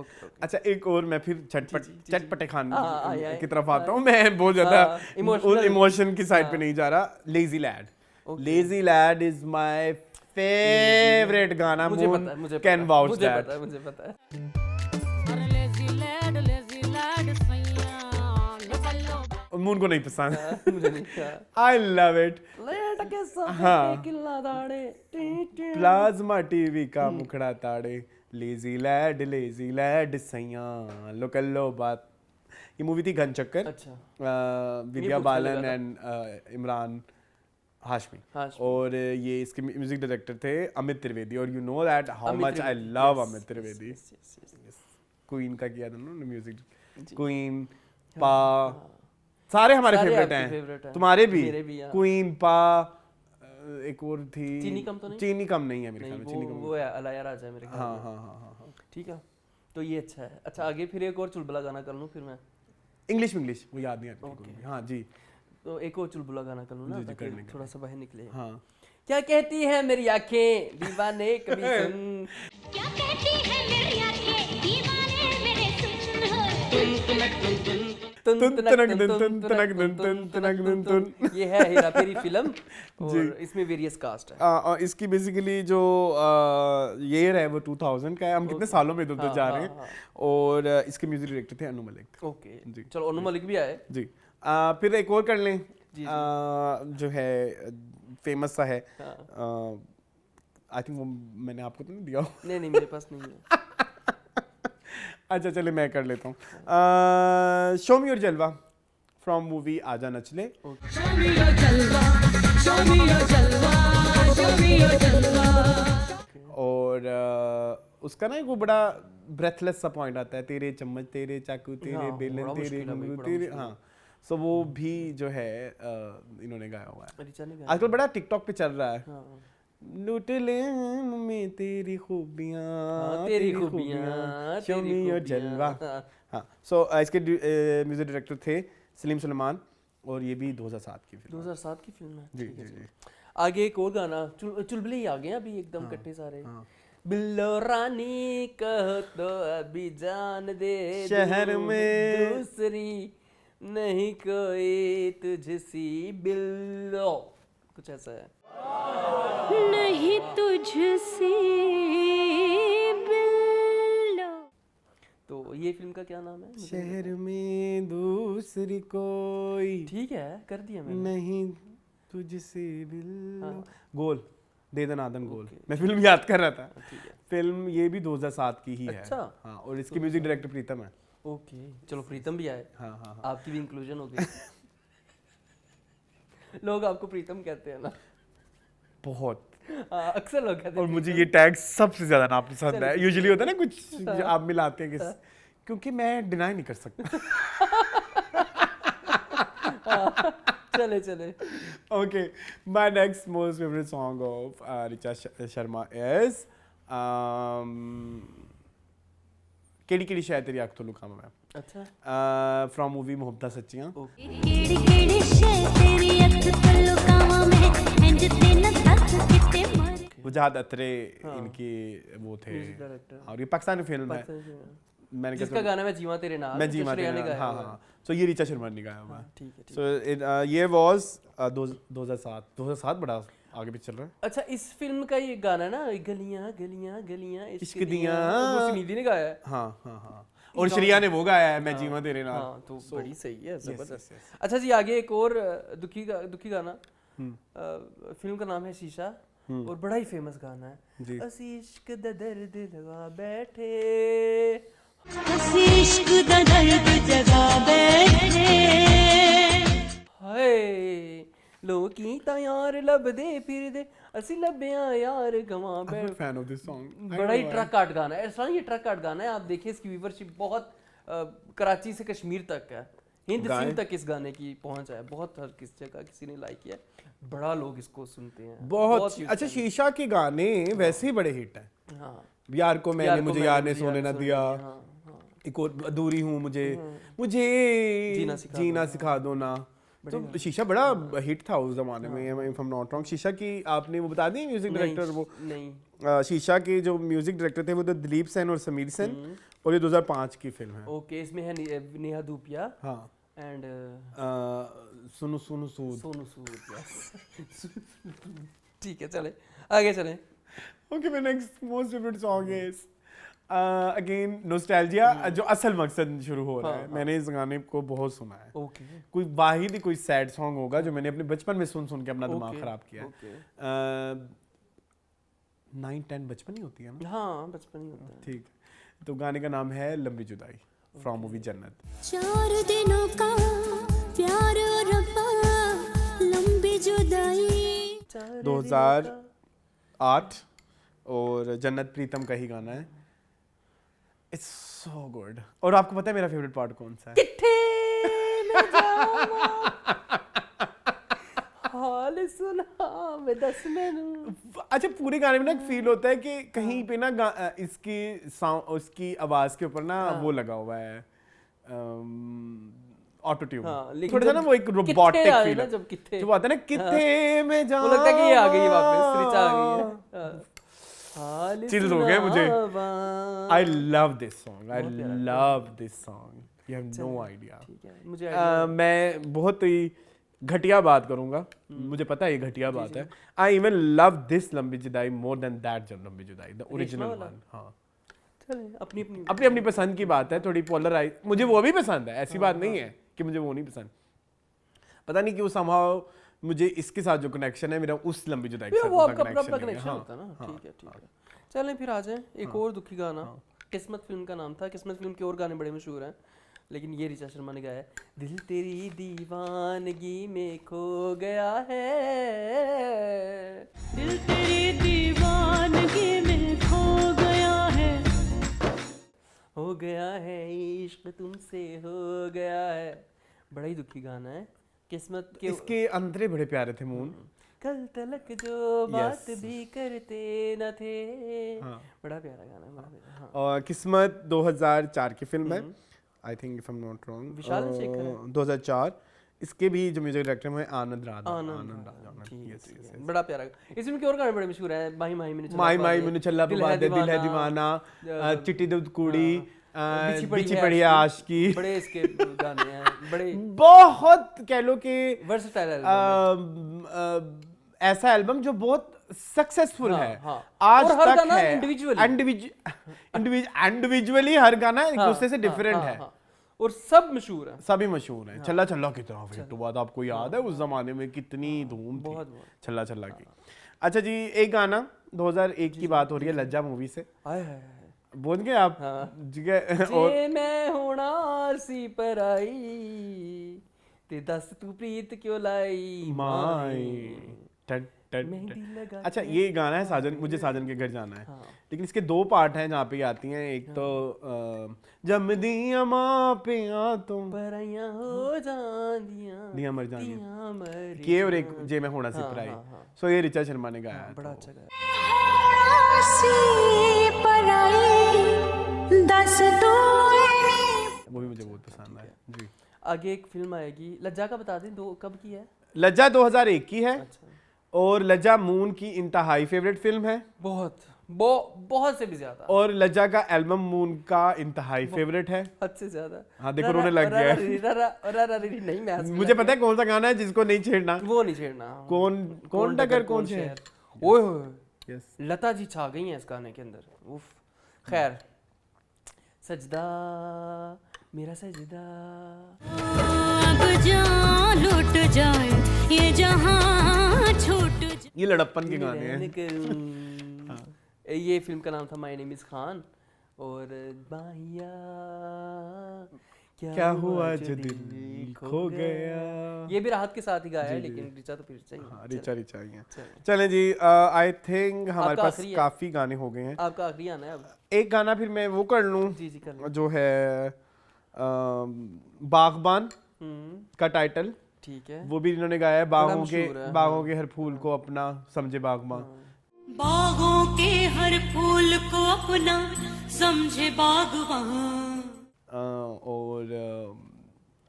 अच्छा एक और मैं फिर चटपटे खान की तरफ आता हूँ। मैं बहुत ज्यादा इमोशन की साइड पे नहीं जा रहा। Lazy lad is my favourite गाना। मुझे पता कैन वाउच दैट। मुझे पता है। मून को नहीं पसंद। मुझे नहीं I love it. Plasma TV का मुखड़ा ताड़े, लेजी लैड सैया लो कल्लो बात। ये मूवी थी घन चक्कर। अच्छा। विद्या बालन एंड इमरान हाशमी और ये इसके म्यूजिक डायरेक्टर थे अमित त्रिवेदी। और you know that how much I love Amit Trivedi. Queen का किया था ना म्यूजिक, क्वीन पा सारे हमारे फेवरेट हैं। तुम्हारे भी? क्वीन पा एक और थी चीनी कम नहीं है मेरे ख्याल में। चीनी कम वो है अलाया राजा है मेरे ख्याल में। हाँ ठीक है तो ये अच्छा है। अच्छा आगे फिर एक और चुलबुला गाना कर लूं फिर मैं। इंग्लिश वो याद नहीं आता। हाँ जी तो एक और चुलबुला गाना कर लूं ना ताकि थोड़ा सा बाहर निकले। हाँ क्या कहती है मेरी आंखें दीवाने कभी सुन, क्या कहती है मेरी आंखें दीवाने मेरे सुन। ये है हेरा फेरी फिल्म और इसमें वेरियस कास्ट है। और इसकी बेसिकली जो ईयर है वो 2000 का है। हम कितने सालों में इधर जा रहे हैं। और इसके म्यूजिक डायरेक्टर थे अनु मलिक। ओके जी चलो अनु मलिक भी आए जी। फिर एक और कर लें जो है फेमस सा है। आई थिंक वो मैंने आपको तो नहीं दिया। नहीं मेरे पास नहीं है। अच्छा चले मैं कर लेता हूँ। शो मी योर जलवा फ्रॉम मूवी आजा नचले। और उसका ना एक वो बड़ा ब्रेथलेस सा पॉइंट आता है, तेरे चम्मच तेरे चाकू तेरे हाँ, बेलन बड़ा तेरे मुश्किल है भाई, घुंघरू बड़ा तेरे, मुश्किल है। हाँ। सो वो भी जो है इन्होंने गाया हुआ है। रिचा ने गाया। आजकल बड़ा टिकटॉक पे चल रहा है, हाँ, लूट ले में तेरी खूबियां, हाँ, तेरी खूबियां, show me your जलवा। हाँ, सो इसके म्यूजिक डायरेक्टर थे सलीम सुलेमान, और ये भी 2007 की फिल्म है। 2007 की फिल्म है। जी ठीक है, जी जी। आगे एक और गाना, चुलबुले ही आ गए हैं अभी एकदम इकट्ठे सारे। हाँ। बिल्लो रानी कह तो अभी जान दे शहर दूं, में दूसरी नहीं कोई तुझसी बिल्लो, कुछ ऐसा है। नहीं तुझसे बिल्लो। तो ये फिल्म का क्या नाम है? शहर में दूसरी कोई ठीक है, कर दिया मैंने। नहीं तुझसे बिल्लो। हाँ। गोल, दे दनादन गोल। ओके। मैं फिल्म याद कर रहा था। ठीक है, फिल्म ये भी 2007 की ही है। अच्छा। हाँ, और इसके म्यूजिक डायरेक्टर प्रीतम है। ओके, चलो प्रीतम भी आए, हाँ हाँ हाँ। आपकी भी इंक्लूजन हो गई। लोग आपको प्रीतम कहते हैं ना। बहुत। हाँ, अक्सर लोग कहते और हैं मुझे ये टैग सबसे ज्यादा नापसंद है। चलो। यूजुअली होता है ना कुछ जो आप मिलाते हैं किस, क्योंकि मैं डिनाई नहीं कर सकता। चले चले। Okay, my next most favorite song of Richa Sharma is केड़ी केड़ी शायद तेरी आँख तो लुकामा मैं, अच्छा, फ्रॉम मूवी मोहब्बत सच्चियाँ। केड़ी केड़ी शे तेरी अख तल्लो कावा में इंज ते न दस किते मर। वजाहत अत्रे हाँ। इनके वो थे, म्यूजिक डायरेक्टर। और ये पाकिस्तानी फिल्म है। पाकिस्तानी फिल्म है। मैंने जिसका गाना मैं जीवा तेरे नाल, मैं जो जीवा श्रेया तेरे ने नाल, गाया हाँ हुआ है। हाँ। सो ये रिचा शर्मा ने गाया हुआ है। ठीक है, ठीक सो ये वाज 2007 बड़ा आगे भी चल रहा है। अच्छा, इस फिल्म का ये गाना ना, गलियां गलियां गलियां इश्क दियां, वो सुनिधि ने गाया है। हाँ हाँ हाँ। और श्रेया ने वो गाया है, मैं जीवा तेरे नाल। हाँ, तो बड़ी सही है, जबरदस्त। yes, अच्छा जी, आगे एक और दुखी गाना, फिल्म का नाम है शीशा, और बड़ा ही फेमस गाना है। जी। असी इश्क दा दर्द लगा बैठे, हसी इश्क दा दर्द जगा बैठे। हाय लोकी ता यार लभदे फिरदे, असी लभ्या यार गवा I'm बैठ। a fan of this song. I बड़ा don't he know why. Truck art गाना है। ऐसा ये ट्रक आर्ट गाना है, आप देखिए इसकी व्यूवरशिप बहुत कराची से कश्मीर तक है, हिंद गाए। सिंध तक इस गाने की पहुंच है। बहुत हर किस जगह किसी ने लाइक किया, बड़ा लोग इसको सुनते हैं। बहुत huge अच्छा। fan शीशा के गाने वैसे ही बड़े हिट हैं। है। हाँ, यार को मैंने, यार को मुझे मैंने, यार ने मुझे सोने ना दिया, हाँ, हाँ। एक और अधूरी हूँ, मुझे मुझे जीना सिखा दो ना। तो शीशा बड़ा हिट था उस जमाने में, if I am not wrong. शीशा की आपने वो बता दी म्यूजिक डायरेक्टर, वो नहीं, शीशा के जो म्यूजिक डायरेक्टर थे वो तो दिलीप सेन और समीर सेन, और ये 2005 की फिल्म है। ओके, इसमें है नेहा धूपिया हाँ, एंड सुनु सुनु सूद। सोनू सूद, yes। ठीक है, चले आगे चले। Okay, my next most favourite song is again nostalgia, जो असल मकसद शुरू हो रहा है। हाँ। मैंने इस गाने को बहुत सुना है। ओके, कोई वाहिद ही कोई सैड सॉन्ग होगा जो मैंने अपने बचपन में सुन सुन के अपना दिमाग ओके, खराब किया है। ओके। 9-10 बचपन ही होती है ना। हाँ, बचपन ही होता है। ठीक, तो गाने का नाम है लंबी जुदाई, फ्रॉम मूवी जन्नत। 4 दिनों का प्यार और रब्बा लंबी जुदाई। 2008, और जन्नत प्रीतम का ही गाना है। It's so good. और आपको पता है मेरा फेवरेट पार्ट कौन सा है? किथे मैं जावां, हाल सुना मैं दस मैनू। अच्छा, पूरे गाने में ना फील होता है कि कहीं पे ना इसकी उसकी आवाज के ऊपर ना वो लगा हुआ है ऑटो ट्यून। हाँ, लेकिन थोड़ा सा ना वो एक रोबोटिक किथे आए फील ना, है। जब किथे जो आता है ना, किथे में जा, वो लगता है कि ये आ गई है वापस, रिचा आ गई है। हाँ। हाल Chills हो गए मुझे। सुनावां। I love this song. I बहुत प्यारा। love this song. You have no idea. ठीक है, मुझे idea है। मैं बहुत ही घटिया बात करूंगा, मुझे पता है ये घटिया बात है। I even love this लंबी जुदाई more than that लंबी जुदाई, the original वाला? one. हाँ, चले, अपनी अपनी अपनी अपनी पसंद की बात है, थोड़ी पोलराइज। मुझे वो भी पसंद है, ऐसी बात नहीं है कि मुझे वो नहीं पसंद। पता नहीं क्यों somehow मुझे इसके साथ जो कनेक्शन है मेरा उस लंबी जुदाई के भी साथ वो उतना आपका अपना अपना connection नहीं है। कनेक्शन हाँ, होता है ना। हाँ, ठीक है, ठीक है। चलें फिर आ जाएं, एक और दुखी गाना। किस्मत फिल्म का नाम था। किस्मत फिल्म के और गाने बड़े मशहूर हैं। लेकिन ये ऋचा शर्मा ने गाया है। दिल तेरी दीवानगी में खो गया है, दिल तेरी दीवानगी में खो गया है, हो गया है इश्क तुमसे हो गया है। बड़ा ही दुखी गाना है। किस्मत के इसके अंतरे बड़े प्यारे थे मून। कल तलक जो बात भी करते न थे। हाँ। बड़ा प्यारा गाना है, बड़ा प्यारा। हाँ। और किस्मत 2004 की फिल्म है, I think if I am not wrong, Vishal Shekhar है। 2004। इसके भी जो म्यूजिक डायरेक्टर हैं आनंद राधा। ठीक है। बड़ा प्यारा। इस फिल्म के और गाने बड़े मशहूर हैं। माही माही मैंने चला माई पा माई दे, मैंने चला दिल पा है दे, दिल है दीवाना, दीवाना, चिट्टी दूध कुड़ी, बिछी है पड़ी आशिकी। बड़े इसके गाने हैं, बड़े बहुत कह लो कि वर्सटाइल है। ऐसा एल्बम जो बहुत सक्सेसफुल हाँ, है। हाँ। आज और हर तक गाना है इंडिविजुअली हर गाना एक दूसरे से डिफरेंट है, और सब मशहूर है। सभी मशहूर हैं। छल्ला छल्ला कितना हिट हुआ था, आपको याद है उस जमाने में कितनी धूम थी बहुत। छल्ला छल्ला की। अच्छा जी, एक गाना 2001 की बात हो रही है, लज्जा मूवी से। आए हाय बोल गए आप? ठीक है। और जे मैं होना सी पर आई ते दस तू प्रीत क्यों लाई माई मेहंदी लगा। अच्छा, ये गाना है साजन, मुझे साजन के घर जाना है। लेकिन इसके दो पार्ट हैं जहाँ पे आती हैं। एक तो जम दिया माँ पे आ तुम पराइयां हो जांदियां दिया मर दियां जाएंगे मर के, और एक जे मैं होना सिपराई। सो ये ऋचा शर्मा ने गाया है। बड़ा अच्छा गाया। वो भी मुझे बहुत पसंद है जी। आगे एक फिल्म आएगी लज्जा का, बता दें दो कब की है? लज्जा 2001 की है। अच्छा। और लज्जा मून की इंतहाई फेवरेट फिल्म है, बहुत से भी ज्यादा। और लज्जा का एल्बम मून का इंतहाई फेवरेट है, हद से ज्यादा। हाँ देखो रोने लग गया है। नहीं, मैं मुझे पता है कौन सा गाना है जिसको नहीं छेड़ना। वो नहीं छेड़ना। कौन टक्कर कौन शहर। ओए होए, यस, लता जी छा गई हैं इस गाने के अंदर। उफ। खैर, सजदा मेरा सजदा, अब जान लुट जाए ये जहां छूट जाए। ये लड़प्पन के गाने हैं। ये फिल्म का नाम था माय नेम इज खान। और बाहिया क्या हुआ जो दिल खो गया, ये भी राहत के साथ ही गाया है, लेकिन ऋचा तो फिर चाहिए। हाँ, रिचा ही है। चलें जी, आई थिंक हमारे आपका पास आखिरी है। काफी गाने हो गए हैं। आपका आखिरी आना है अब। एक गाना फिर मैं वो कर लूं जी कर लो। जो है बागबान का टाइटल। ठीक है। वो भी इन्होंने गाया है। बागों मशहूर है, बागों के हर फूल को अपना समझे बागबान। बागों के हर फूल को अपना समझे बागवान। और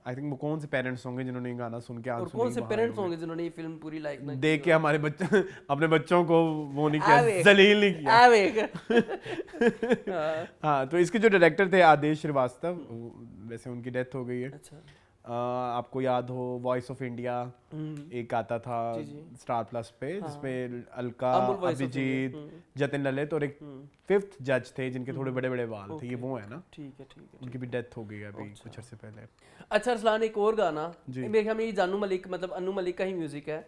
आई थिंक वो कौन से पेरेंट्स होंगे जिन्होंने ये गाना सुन के और आंसू कौन से नहीं पेरेंट्स बहाए होंगे जिन्होंने ये फिल्म पूरी लाइक ना देख के हमारे बच्चे अपने बच्चों को वो नहीं किया, जलील नहीं किया। आवेग। हाँ, तो इसके जो डायरेक्टर थे आदेश श्रीवास्तव, वैसे उनकी डेथ हो गई है। अच्छा। आपको याद हो वॉइस ऑफ इंडिया एक आता था स्टार प्लस पे, जिसमें अलका, अभिजीत, जतिन ललित और एक फिफ्थ जज थे जिनके थोड़े बड़े बड़े बाल थे। ये वो है ना? ठीक है। उनकी भी डेथ हो गई अभी कुछ अर्से पहले। अच्छा अरसलान, एक और गाना मेरे ख्याल में ये जानू मलिक, मतलब अनु मलिक का ही म्यूजिक है।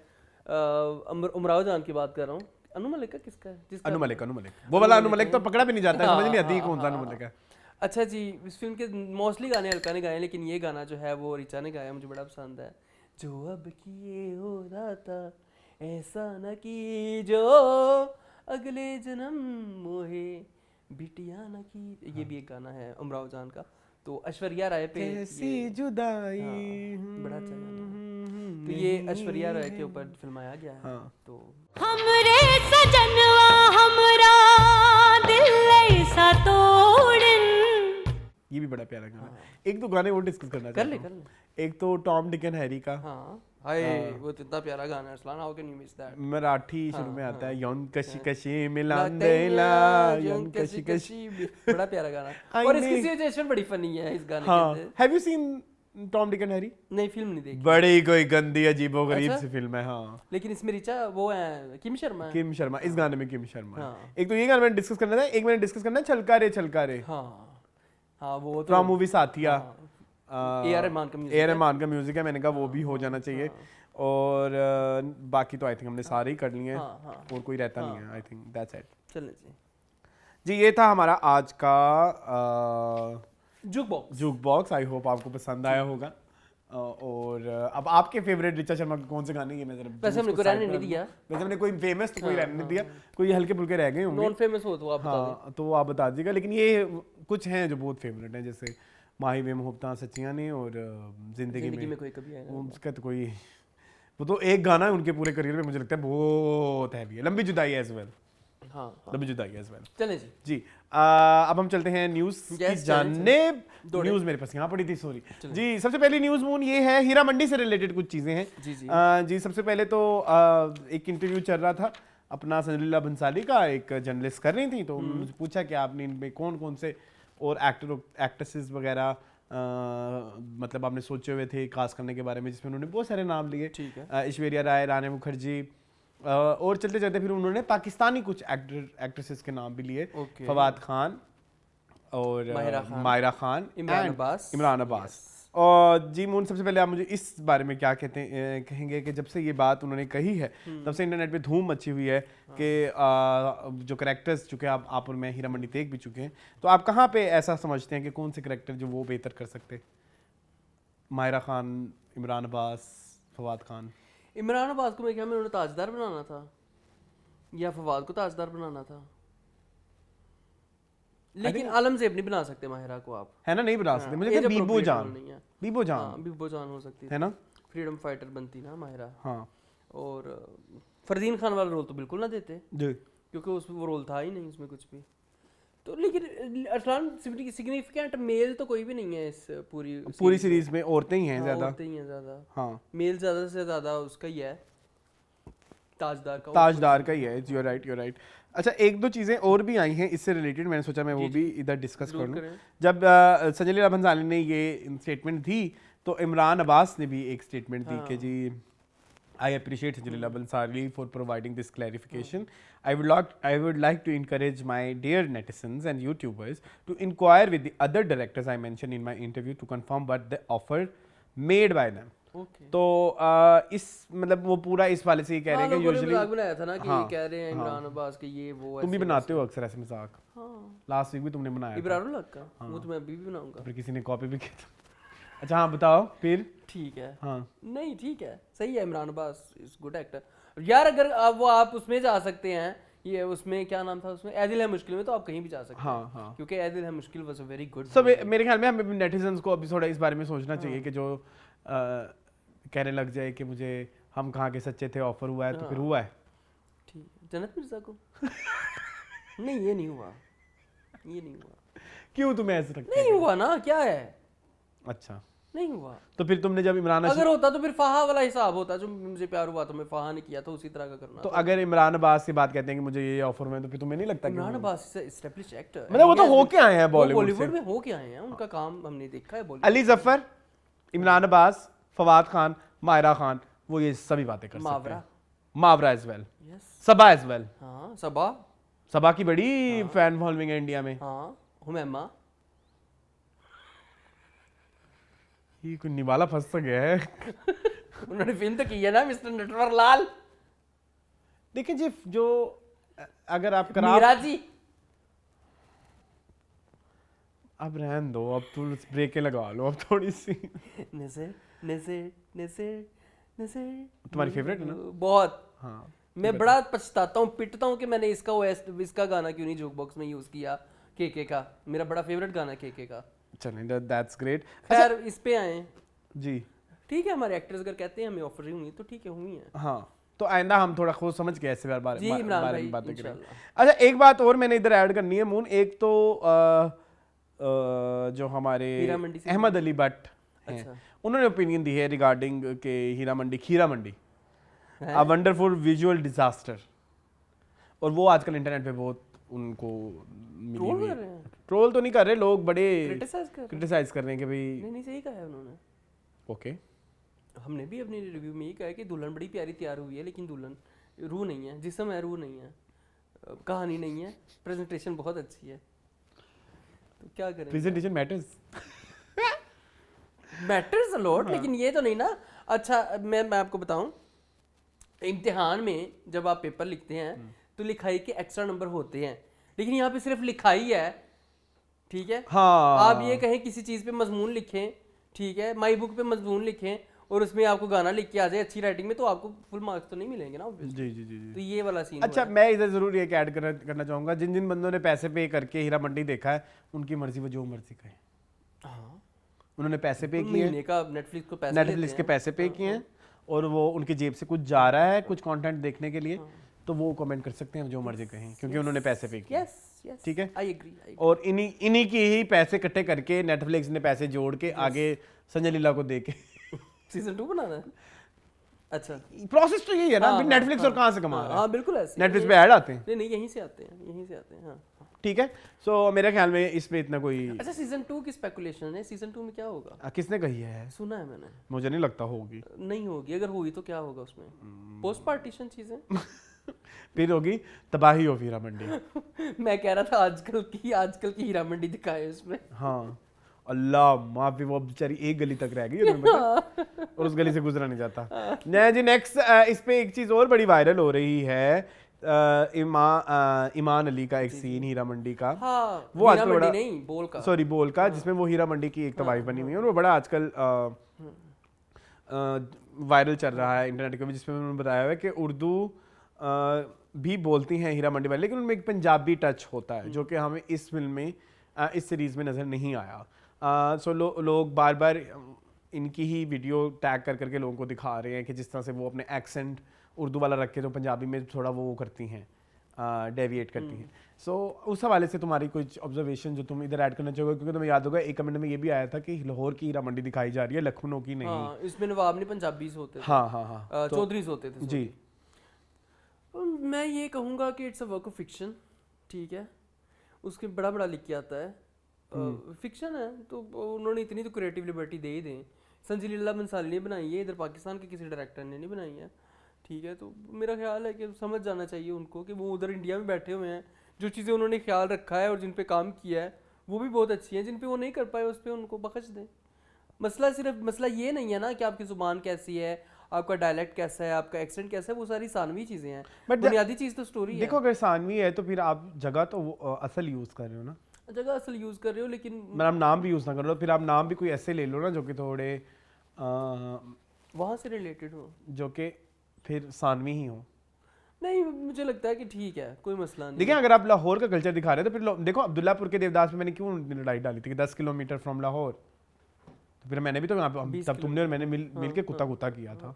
उमराव जान की बात कर रहा हूँ। अनु मलिक का किसका है? अनु मलिक वो वाला अनु मलिक तो पकड़ा भी नहीं जाता, समझ नहीं आती कौन सा अनु मलिक है। अच्छा जी, इस फिल्म के मोस्टली गाने अलका ने गाए, लेकिन ये गाना जो है वो ऋचा ने गाया, मुझे बड़ा पसंद है। जो अब किए हो राता ऐसा न की जो अगले जन्म मोहे बिटिया न की। ये भी एक गाना है उमराव जान का। तो ऐश्वर्या राय पे कैसी जुदाई, बड़ा अच्छा गाना। तो ये ऐश्वर्या राय के ऊपर फिल्माया गया है। तो हमरे सजनवा हमरा दिल ऐसा तोड़न। ये भी बड़ा प्यारा गाना है। एक दो गाने और डिस्कस करना कर ले। एक तो टॉम डिक एंड हैरी का। हाय, वो तो इतना प्यारा गाना है Arsalan, how can you miss that. Marathi शुरू में आता है यौन कशी कशी मिलान देला, यौन कशी कशी। बड़ा प्यारा गाना। और इसकी सिचुएशन बड़ी फनी है इस गाने के अंदर। Have you seen Tom Dick and Harry? नहीं, फिल्म नहीं देखी। बड़ी कोई गंदी अजीबोगरीब सी फिल्म है। हाँ, लेकिन इसमें ऋचा वो है किम शर्मा। इस गाने में किम शर्मा है। एक तो ये गाना मैंने डिस्कस करना था, एक मैंने डिस्कस करना है छलका रे। हाँ वो तो मूवी साथिया, ए.आर. रहमान का म्यूजिक है। मैंने कहा वो भी हो जाना चाहिए। और बाकी तो आई थिंक हमने सारे ही कर लिए हैं। और कोई रहता नहीं है। I think that's it. चलें जी। ये था हमारा आज का जुक बॉक्स। आई होप आपको पसंद आया होगा। और अब आपके फेवरेट ऋचा शर्मा के कौन से गाने ये मैं जरा वैसे हमने कोई रहने नहीं दिया, वैसे हमने कोई फेमस तो कोई रहने नहीं दिया, कोई हल्के फुल्के रह गए होंगे, नॉन फेमस हो तो आप बता दें। हाँ तो आप बता दीजिएगा। लेकिन ये कुछ हैं जो बहुत फेवरेट हैं, जैसे माही वे मोहब्बतां सच्चियां ने और जिंदगी में कोई कभी आएगा, उसका तो कोई, वो तो एक गाना है उनके पूरे करियर में मुझे लगता है बहुत हैवी है, लंबी जुदाई एज वेल। हाँ लंबी जुदाई एज वेल। चलें जी जी अब हम चलते हैं न्यूज़ की जानिब। दौड़े। न्यूज़ मेरे पास यहाँ पड़ी थी, सॉरी जी। सबसे पहली न्यूज़ मून ये है, हीरा मंडी से रिलेटेड कुछ चीज़ें हैं जी जी। जी सबसे पहले तो एक इंटरव्यू चल रहा था अपना संजलीला भंसाली का, एक जर्नलिस्ट कर रही थी, तो उन्होंने मुझे पूछा कि आपने इनमें कौन कौन से और एक्टर एक्ट्रेसेस वगैरह मतलब आपने सोचे हुए थे कास्ट करने के बारे में, जिसमें उन्होंने बहुत सारे नाम लिए। ठीक है। ऐश्वर्या राय, रानी मुखर्जी, और चलते चलते फिर उन्होंने पाकिस्तानी कुछ एक्ट्रेसेस के नाम भी लिए, फवाद खान और मायरा खान, इमरान अब्बास। और जी मून, सबसे पहले आप मुझे इस बारे में क्या कहेंगे कि जब से ये बात उन्होंने कही है तब से इंटरनेट पे धूम मची हुई है कि जो कैरेक्टर्स, चूँकि आप और मैं हीरा मंडी देख भी चुके हैं, तो आप कहाँ पे ऐसा समझते हैं कि कौन से कैरेक्टर जो वो बेहतर कर सकते? मायरा खान, इमरान अब्बास, फवाद खान। इमरान अब्बास को मेरे ख्याल में उन्होंने ताजदार बनाना था या फवाद को ताजदार बनाना था, लेकिन आलमज़ेब नहीं बना सकते माहिरा को आप, है ना, नहीं बना सकते। मुझे लगता है बीबो जान हो सकती है ना, फ्रीडम फाइटर बनती ना माहिरा। हाँ। और फरदीन खान वाला रोल तो बिल्कुल ना देते जी, क्योंकि उसमें वो रोल था ही नहीं उसमें कुछ भी। तो लेकिन अरसलान सिग्निफिकेंट मेल तो कोई भी नहीं है इस पूरी सीरीज में, औरतें ही हैं ज़्यादा। औरतें ही हैं ज़्यादा, हाँ। मेल ज़्यादा से ज़्यादा उसका ही है, ताजदार का ही है। You right. अच्छा, एक दो चीज़ें और भी आई हैं इससे रिलेटेड, मैंने सोचा मैं वो भी इधर डिस्कस कर लूँ। जब संजलीला भंसाली ने ये स्टेटमेंट दी तो इमरान अब्बास ने भी एक स्टेटमेंट दी कि जी I appreciate Sanjलीला Bhansali for providing this clarification. I would like to encourage my dear netizens and YouTubers to inquire with the other directors I mentioned in my interview to confirm what the offer made by them. तो इस मतलब वो पूरा इस वाले से ये कह रहे हैं कि यूजुअली मजाक बनाया था ना कि ये कह रहे हैं इमरान अब्बास के ये वो, तुम भी बनाते हो अक्सर ऐसे मजाक। लास्ट वीक भी तुमने बनाया इब्रारुल हक का, वो तो मैं अभी भी बनाऊंगा, फिर किसी ने कॉपी भी किया। अच्छा हाँ बताओ फिर। ठीक है, हाँ नहीं ठीक है, सही है, Imran Abbas is good actor यार। अगर आप उसमें जा सकते हैं, ये उसमें क्या नाम था उसमें, ऐदिल है मुश्किल में, तो आप कहीं भी जा सकते हैं। हाँ। क्योंकि ऐदिल है मुश्किल वाज अ वेरी गुड। सब मेरे ख्याल में हमें नेटिजन्स को अभी थोड़ा इस बारे में सोचना चाहिए कि जो कहने लग जाए कि मुझे हम कहाँ के सच्चे थे, ऑफर हुआ है तो फिर हुआ है। ठीक है, जन्नत मिर्जा को नहीं, ये नहीं हुआ। क्यों तुम्हें ऐसे लगता है? नहीं हुआ ना, क्या है? अच्छा नहीं हुआ तो फिर तुमने जब इमरान, अगर होता तो फिर फाहा वाला हिसाब होता, जो मुझे प्यार हुआ तो मैं फाहा ने किया, तो उसी तरह का करना। तो अगर इमरान अब्बास से बात कहते हैं कि मुझे ये ऑफर में, तो फिर तुम्हें नहीं लगता कि इमरान अब्बास एस्टैब्लिश्ड एक्टर, मतलब वो तो होके आए हैं बॉलीवुड में, होके आए हैं, उनका काम हमने देखा है बॉलीवुड। अली जफर, इमरान अब्बास, फवाद खान, मायरा खान, वो ये सभी बातें कर सकते हैं। मावरा एज वेल, सबा एज वेल। हाँ, सबा की बड़ी फैन फॉलोइंग है इंडिया में। हाँ, हुमैमा, ये कोई निवाला फंस गया है। उन्होंने फिल्म तो की है ना, मिस्टर नटवर लाल। देखिए जी, जो अगर आप मीरा जी, अब रहन दो, अब तो ब्रेकें लगा लो अब थोड़ी सी। तुम्हारी फेवरेट है ना? बहुत। हाँ, मैं बड़ा पछताता हूँ, पिटता हूँ कि मैंने इसका गाना क्यों नहीं जोक बॉक्स में यूज किया। केके का मेरा बड़ा फेवरेट गाना, केके का। चलें, दैट्स ग्रेट। खैर इस पे आए जी, ठीक है, हमारे एक्टर्स अगर कहते हैं हमें ऑफर हुई तो ठीक है, हुई है। हाँ, तो आइंदा हम थोड़ा खुद समझ के ऐसे बारे में बातें करें। अच्छा, एक बात और मैंने इधर ऐड करनी है मून, एक तो जो हमारे अहमद अली भट्ट हैं, उन्होंने ओपिनियन दी है रिगार्डिंग के खीरा मंडी अ वंडरफुल विजुअल डिजास्टर, और वो आजकल इंटरनेट पे बहुत उनको ट्रोल तो नहीं कर रहे लोग, बड़े क्रिटिसाइज कर रहे हैं कि भाई नहीं सही कहा है उन्होंने। ओके, हमने भी अपने रिव्यू में ये कहा है कि दुल्हन बड़ी प्यारी तैयार हुई है, लेकिन दुल्हन रूह नहीं है, जिस्म है रूह नहीं है, कहानी नहीं है, प्रेजेंटेशन बहुत अच्छी है, तो क्या करें? प्रेजेंटेशन मैटर्स अ लॉट, लेकिन ये तो नहीं ना। अच्छा, मैं आपको बताऊं, इम्तिहान में जब आप पेपर लिखते हैं तो लिखाई के एक्स्ट्रा नंबर होते हैं, लेकिन यहाँ पे सिर्फ लिखाई है ठीक है। हाँ आप ये कहें किसी चीज पे मजमून लिखें, ठीक है, माई बुक पे मजमून लिखें और उसमें आपको गाना लिख के आ जाए अच्छी राइटिंग में, तो आपको फुल मार्क्स तो नहीं मिलेंगे ना obviously। जी जी जी जी। तो ये वाला सीन अच्छा, मैं इधर जरूर एक ऐड करना चाहूंगा, जिन जिन बंदों ने पैसे पे करके हीरा मंडी देखा है, उनकी मर्जी, वो जो मर्जी कहें। हाँ, उन्होंने पैसे पे किए, महीने का नेटफ्लिक्स को पैसे नेटफ्लिक्स के पैसे पे किए हैं और वो उनकी जेब से कुछ जा रहा है कुछ कंटेंट देखने के लिए, तो वो कमेंट कर सकते हैं जो मर्जी कहें, क्योंकि उन्होंने पैसे पे किए। यस यस, ठीक है, आई एग्री। और इन्हीं की ही पैसे इकट्ठे करके नेटफ्लिक्स ने पैसे जोड़ के आगे संजय लीला को दे के सीजन 2 बनाना है। अच्छा, प्रोसेस तो यही है ना, हाँ, नेटफ्लिक्स हाँ, और कहाँ से कमा रहा है? हाँ बिल्कुल ऐसे नेटफ्लिक्स पे ऐड आते हैं। नहीं नहीं, यहीं से आते हैं, यहीं से आते हैं। हाँ, ठीक है, सो मेरे ख्याल में इस पे इतना कोई अच्छा, सीजन 2 की स्पेकुलेशन है, सीजन 2 में क्या होगा? किसने कही है? सुना है मैंने। मुझे नहीं लगता होगी। नहीं होगी, अगर हुई तो क्या होगा उसमें? पोस्ट पार्टीशन चीजें फिर होगी तबाही हो हीरा मंडी। मैं कह रहा था आजकल की हीरा मंडी दिखाए इसमें। हाँ, अल्लाह माफी, वो बेचारी एक गली तक रह गई है, तुम्हें पता? और उस गली से गुजरा नहीं जाता। नहीं जी, नेक्स्ट इस पे एक चीज और बड़ी वायरल हो रही है, ईमान अली का एक सीन हीरा मंडी का। हाँ, वो आजकल बड़ा, नहीं बोल का, सॉरी बोल का, जिसमें वो हीरा मंडी की एक तबाही बनी हुई है और वो बड़ा आजकल वायरल चल रहा है इंटरनेट पे, जिसमें उन्होंने बताया हुआ है कि उर्दू भी बोलती हैं हीरा मंडी वाले, लेकिन उनमें एक पंजाबी टच होता है जो कि हमें इस फिल्म में इस सीरीज में नज़र नहीं आया। सो लोग बार बार इनकी ही वीडियो टैग कर करके लोगों को दिखा रहे हैं कि जिस तरह से वो अपने एक्सेंट उर्दू वाला रख के तो पंजाबी में थोड़ा वो करती हैं, डेविएट करती हैं। सो उस हवाले से तुम्हारी कुछ ऑब्जर्वेशन जो तुम इधर ऐड करना चाहोगे, क्योंकि तुम्हें याद होगा एक कमेंट में ये भी आया था कि लाहौर की हीरा मंडी दिखाई जा रही है, लखनऊ की नहीं। हाँ, इसमें नवाब नहीं पंजाबीज होते थे। हाँ हाँ हाँ, चौधरीज होते थे जी। मैं ये कहूँगा कि it's a work of fiction, ठीक है, उसके बड़ा बड़ा लिख के आता है, फिक्शन है तो उन्होंने इतनी तो क्रिएटिव लिबर्टी दे ही दें। संजय लीला बंसाली ने बनाई है, इधर पाकिस्तान के किसी डायरेक्टर ने नहीं बनाई है, ठीक है। तो मेरा ख्याल है कि समझ जाना चाहिए उनको कि वो उधर इंडिया में बैठे हुए हैं, जो चीज़ें उन्होंने ख्याल रखा है और जिन पे काम किया है वो भी बहुत अच्छी हैं, जिन पे वो नहीं कर पाए उस पर उनको बख्श दें। मसला ये नहीं है ना कि आपकी ज़ुबान कैसी है, आपका डायलेक्ट कैसा है, आपका एक्सेंट कैसा है, वो सारी सानवी चीज़ें हैं, बट बुनियादी चीज़ तो स्टोरी है। देखो, अगर सानवी है तो फिर आप जगह तो असल यूज़ कर रहे हो ना, जगह असल यूज़ कर रहे हो, लेकिन मतलब नाम भी यूज़ ना करो, फिर आप नाम भी कोई ऐसे ले लो ना जो कि थोड़े वहाँ से रिलेटेड हो, जो कि फिर सानवी ही हो। नहीं, मुझे लगता है कि ठीक है, कोई मसला नहीं। देखिए, अगर आप लाहौर का कल्चर दिखा रहे हो तो फिर देखो अब्दुल्लापुर के देवदास में मैंने क्यों लड़ाई डाली थी कि 10 किलोमीटर फ्रॉम लाहौर, तो फिर मैंने भी तो यहाँ पे तब तुमने और मैंने मिल के कुत्ता कुत्ता किया था।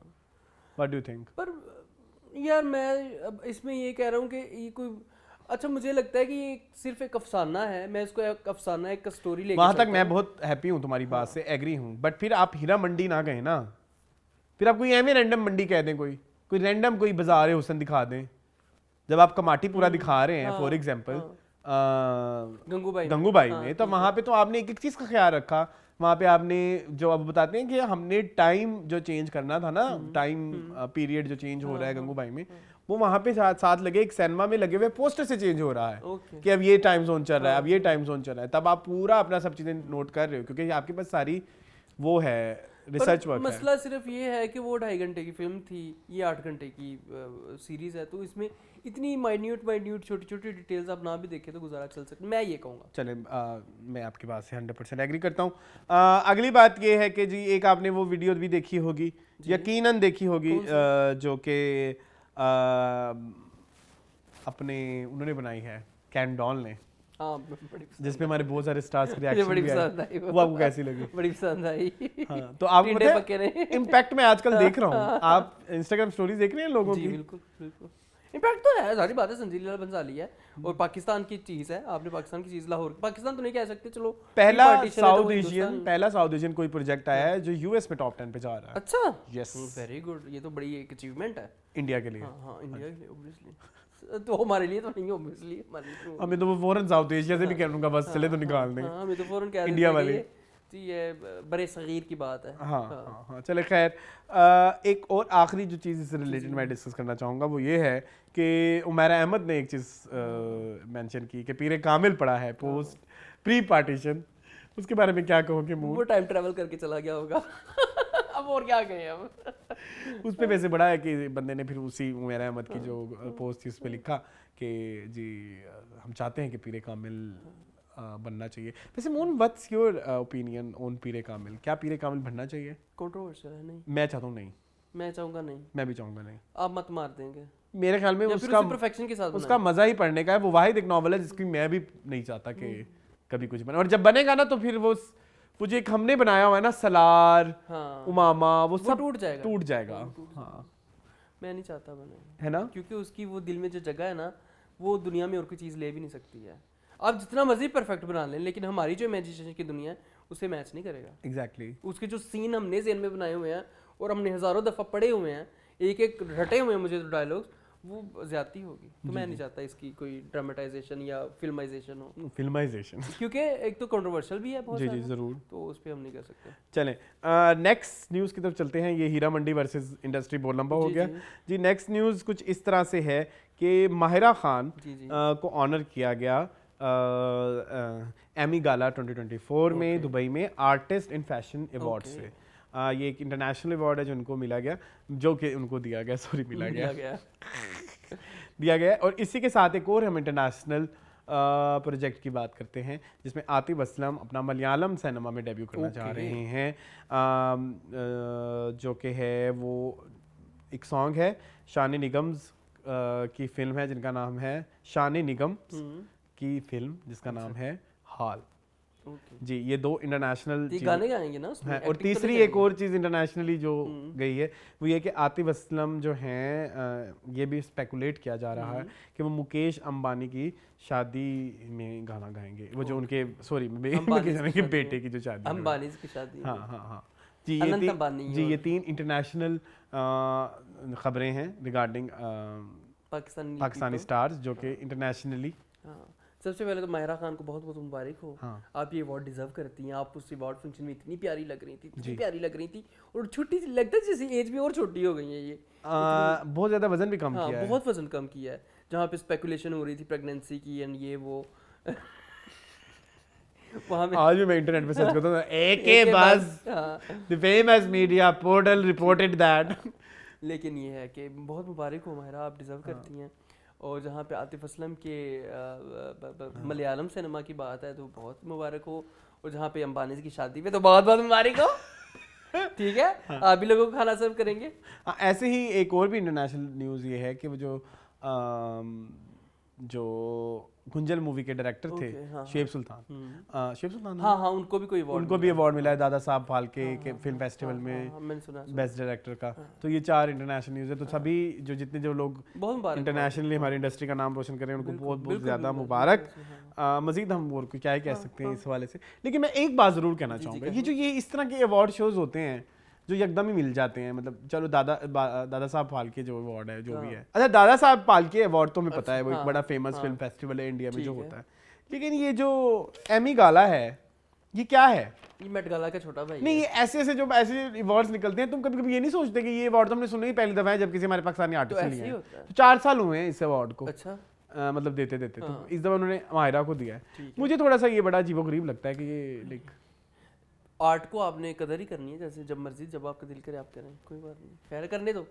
What do you think? पर यार मैं अब इसमें ये कह रहा हूँ कि ये कोई, अच्छा मुझे लगता है कि ये सिर्फ एक अफसाना है, मैं इसको एक अफसाना, एक स्टोरी लेके वहाँ तक मैं बहुत हैप्पी हूँ, तुम्हारी बात से एग्री हूँ, बट फिर आप हीरा मंडी ना गए ना, फिर आप कोई एवं रैंडम मंडी कह दें, कोई रैंडम कोई बाजार है हुसन दिखा दें। जब आप कमाटी पूरा दिखा रहे हैं फॉर एग्जाम्पल गंगूबाई में, तो वहाँ पे तो आपने एक एक चीज़ का ख्याल रखा। वहाँ पे आपने जो अब बताते हैं कि हमने टाइम जो चेंज करना था ना, टाइम पीरियड जो चेंज हो रहा है गंगूबाई में, वो वहाँ पे साथ लगे एक सिनेमा में लगे हुए पोस्टर से चेंज हो रहा है कि अब ये टाइम जोन चल रहा है, अब ये टाइम जोन चल रहा है। तब आप पूरा अपना सब चीज़ें नोट कर रहे हो क्योंकि आपके पास सारी वो है, रिसर्च वर्क है। मसला सिर्फ ये है कि वो 2.5 घंटे की फिल्म थी, ये 8 घंटे की सीरीज है, तो इसमें इतनी माइन्यूट छोटी छोटी डिटेल्स आप ना भी देखें तो गुजारा चल सकता, मैं ये कहूँगा। चले, मैं आपकी बात से 100% एग्री करता हूँ। अगली बात ये है कि जी एक आपने वो वीडियो भी देखी होगी, यकीनन देखी होगी, जो कि अपने उन्होंने बनाई है कैंडॉल ने, जिसपे हमारे बहुत सारे स्टार्स के रिएक्शन भी आए। वो आपको कैसी लगी? बड़ी पसंद आई। हाँ, तो आपको पता है इम्पैक्ट मैं आजकल देख रहा हूँ, आप इंस्टाग्राम स्टोरीज देख रहे हैं लोगों की? बिल्कुल बिल्कुल, इम्पैक्ट तो है, सारी बात है, संजय लीला बंसाली है और पाकिस्तान की चीज है, आपने पाकिस्तान की चीज लाहौर, पाकिस्तान तो नहीं कह सकते, चलो पहला साउथ एशियन कोई प्रोजेक्ट आया है जो यूएस में टॉप 10 पे जा रहा है। अच्छा, यस, वेरी गुड, ये तो बड़ी एक अचीवमेंट है इंडिया के लिए। हाँ, इंडिया के लिए ऑब्वियसली, तो हमारे लिए तो नहीं, ऑब्वियसली हमारे लिए हमें तो वो फौरन साउथ एशिया से भी कहूँगा बस चले तो निकाल दें। हमें तो फौरन कह इंडिया वाले, जी ये बड़े सगीर की बात है। हाँ, चले खैर, एक और आखिरी जो चीज़ इससे रिलेटेड मैं डिस्कस करना चाहूँगा वो ये है कि उमैरा अहमद ने एक चीज़ मेंशन की कि पीरे कामिल पड़ा है पोस्ट प्री पार्टीशन, उसके बारे में क्या कहोगे? वो टाइम ट्रैवल करके चला गया होगा। अब और क्या कहें अब। उस पे वैसे बड़ा है कि बंदे ने फिर उसी उमैरा अहमद की जो पोस्ट थी उस पर लिखा कि जी हम चाहते हैं कि पीरे कामिल बनना चाहिए। वैसे Mohan, what's your opinion on Peere Kamil? क्या पीरे कामिल बनना चाहिए? कंट्रोवर्शियल है। नहीं, मैं चाहता हूँ नहीं। मैं चाहूंगा नहीं। मैं भी चाहूँगा नहीं। आप मत मार देंगे मेरे ख्याल में या फिर उसका उसे perfection के साथ उसका मजा ही पढ़ने का है। वो वाहिद एक नॉवल है जिसकी मैं भी नहीं चाहता कि कभी कुछ बने, और जब बनेगा ना तो फिर वो जो एक हमने बनाया हुआ है ना, सलार, हाँ, उमामा, वो सब टूट जाएगा। हाँ, मैं नहीं चाहता बने, है ना? क्योंकि उसकी वो दिल में जो जगह है ना, वो दुनिया में और कोई चीज़ ले भी नहीं सकती है। आप जितना मर्जी परफेक्ट बना लें, लेकिन हमारी जो इमेजिनेशन की दुनिया है उसे मैच नहीं करेगा। एग्जैक्टली। उसके जो सीन हमने ज़हन में बनाए हुए हैं और हमने हज़ारों दफ़ा पढ़े हुए हैं, एक एक रटे हुए हैं मुझे तो डायलॉग्स, वो ज्यादती होगी। तो मैं नहीं चाहता इसकी कोई ड्रामेटाइजेशन या फिल्माइजेशन हो। फिल्माइजेशन क्योंकि एक तो कंट्रोवर्शियल भी है बहुत जी सारा, जी जरूर, तो उस पे हम नहीं कर सकते। चलें नेक्स्ट न्यूज़ की तरफ चलते हैं। ये हीरा मंडी वर्सेस इंडस्ट्री बहुत लंबा हो जी, गया जी। जी। नेक्स्ट न्यूज़ कुछ इस तरह से है कि माहिरा खान जी, जी। को ऑनर किया गया एमी गाला 2024 में Okay. दुबई में artist in fashion award Okay. से। ये एक इंटरनेशनल अवार्ड है जो उनको मिला गया, जो कि उनको दिया गया, सॉरी मिला गया दिया गया। और इसी के साथ एक और हम इंटरनेशनल प्रोजेक्ट की बात करते हैं जिसमें आतिफ असलम अपना मलयालम सिनेमा में डेब्यू करना चाह Okay. रहे हैं, जो कि है वो एक सॉन्ग है शानी निगम्स की फिल्म है जिनका नाम है शानी निगम की फिल्म जिसका नाम है हाल। जी, ये दो इंटरनेशनल गाने गाएंगे ना उसमें, और acting तो तीसरी नहीं एक और चीज़ इंटरनेशनली जो गई है वो ये कि आतिफ असलम जो हैं, ये भी स्पेकुलेट किया जा रहा है कि वो मुकेश अंबानी की शादी में गाना गाएंगे। वो जो उनके सॉरी के बेटे की जो शादी है। अंबानी की शादी। हाँ हाँ हाँ जी, अनंत अंबानी जी, ये और- 3 इंटरनेशनल खबरें हैं रिगार्डिंग पाकिस्तानी स्टार्स जो कि इंटरनेशनली। हाँ, सबसे पहले तो माहिरा खान को बहुत बहुत मुबारक हो। हाँ। आप ये अवार्ड डिजर्व करती हैं। आप उस अवार्ड फंक्शन में इतनी प्यारी लग रही थी, इतनी प्यारी लग रही थी, और छोटी सी लगता है जैसे एज भी और छोटी हो गई है ये। बहुत ज़्यादा वजन भी कम हाँ, किया है। बहुत वजन कम किया है। जहाँ पे स्पेकुलेशन हो रही थी प्रेगनेंसी की एंड ये वो वहाँ पे आज भी मैं इंटरनेट पे सर्च करता हूँ, एके बस हाँ। The famous media portal reported that. लेकिन ये है कि बहुत मुबारक हो माहिरा, आप डिजर्व करती हैं। और जहाँ पे आतिफ असलम के मलयालम सिनेमा की बात है तो बहुत मुबारक हो, और जहाँ पे अंबानी की शादी पे तो बहुत बहुत मुबारक हो। ठीक है, आप भी लोगों को खाना सर्व करेंगे। ऐसे ही एक और भी इंटरनेशनल न्यूज़ ये है कि वो जो गुंजल मूवी के डायरेक्टर थे Okay, हाँ, शेख सुल्तान, शेख सुल्तान हाँ हाँ, उनको भी कोई अवार्ड उनको भी अवार्ड मिला है दादा साहब फाल्के के फिल्म फेस्टिवल में मैंने सुना। बेस्ट डायरेक्टर का। तो ये 4 इंटरनेशनल न्यूज़ है। तो सभी जितने जो लोग बहुत मुबारक। इंटरनेशनली हमारी इंडस्ट्री का नाम रोशन कर रहे हैं उनको बहुत बहुत ज़्यादा मुबारक। मज़ीद हम और क्या ही कह सकते हैं इस हवाले से। लेकिन मैं एक बात ज़रूर कहना चाहूँगा, ये इस तरह के अवार्ड शोज़ होते हैं जो एकदम ही मिल जाते हैं। मतलब चलो दादा साहब फाल्के जो अवार्ड है जो भी है, अच्छा दादा साहब फाल्के अवार्ड तो हमें पता है, वो एक बड़ा फेमस फिल्म फेस्टिवल है इंडिया में जो होता है। लेकिन ये जो एमी गाला है ये क्या है? ये मेट गाला का छोटा भाई नहीं, ये ऐसे अवार्ड्स निकलते हैं, तुम कभी कभी ये नहीं सोचते कि ये अवार्ड हमने सुने ही पहली दफा है जब किसी हमारे पाकिस्तानी आर्टिस्ट ने लिया है? तो 4 साल हुए हैं इस अवार्ड को। अच्छा, मतलब देते तो इस दफा उन्होंने माहिरा को दिया है। मुझे थोड़ा सा ये बड़ा अजीबोगरीब लगता है कि ये लाइक आर्ट को आपने कदर ही करनी है, जैसे जब मर्जी जब आपका दिल करे आप करें, कोई बात नहीं, खैर करने दो।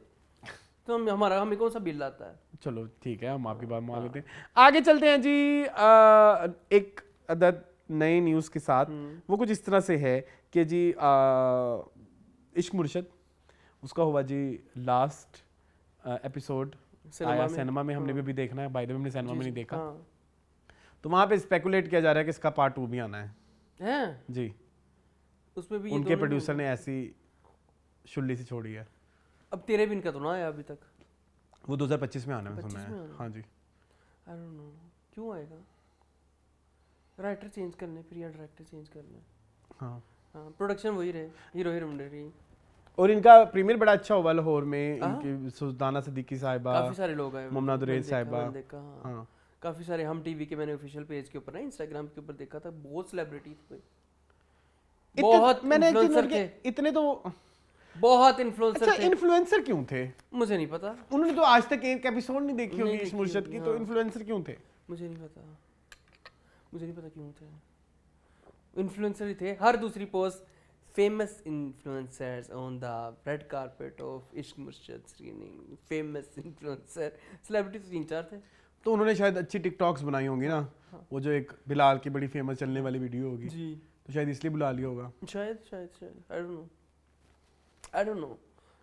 तो हमें कौन सा बिल आता है? चलो ठीक है, हम आपकी बात मान लेते हैं। आगे चलते हैं जी एक अदद नई न्यूज़ के साथ। वो कुछ इस तरह से है कि जी इश्क मुर्शद उसका हुआ जी लास्ट एपिसोड आया सिनेमा में। हमने भी देखना है, बाय द वे हमने सिनेमा में नहीं देखा। तो वहाँ पे स्पेकुलेट किया जा रहा है कि इसका पार्ट 2 भी आना है जी। उसमें भी उनके प्रोड्यूसर ने ऐसी शुल्ली से छोड़ी है। अब तेरे भी इनका तो ना आया अभी तक। वो 2025 में आना है सुना है। हाँ जी, आई डोंट नो क्यों आएगा। राइटर चेंज करने फिर या डायरेक्टर चेंज करने। हाँ हाँ, प्रोडक्शन वही रहे, हीरो हीरोइन रही। और इनका प्रीमियर बड़ा अच्छा हुआ लाहौर में। इनकी सुल्ताना सिद्दीकी साहिबा, काफी सारे लोग आए, मुमना दुरैज साहिबा। हाँ, काफी सारे। हम टीवी के मैंने ऑफिशियल पेज के ऊपर ना इंस्टाग्राम के ऊपर देखा था, बहुत सेलिब्रिटीज थे, बहुत इन्फ्लुएंसर थे। इतने तो बहुत इन्फ्लुएंसर अच्छा थे। इन्फ्लुएंसर क्यों थे? मुझे नहीं पता, उन्होंने तो आज तक एक एपिसोड नहीं देखी होगी इस मुर्शद की, तो इन्फ्लुएंसर क्यों थे? मुझे नहीं पता, मुझे नहीं पता क्यों थे। इन्फ्लुएंसर ही थे। हर दूसरी post famous influencers on the red carpet of इश्क मुर्शद स्क्रीनिंग, फेमस इन्फ्लुएंसर। सेलिब्रिटी 3-4 थे। तो उन्होंने शायद अच्छी टिकटॉक्स बनाई होंगी ना, वो जो एक बिलाल की बड़ी फेमस चलने वाली वीडियो होगी, जी तो शायद इसलिए बुला लिया होगा। शायद आई डोंट नो।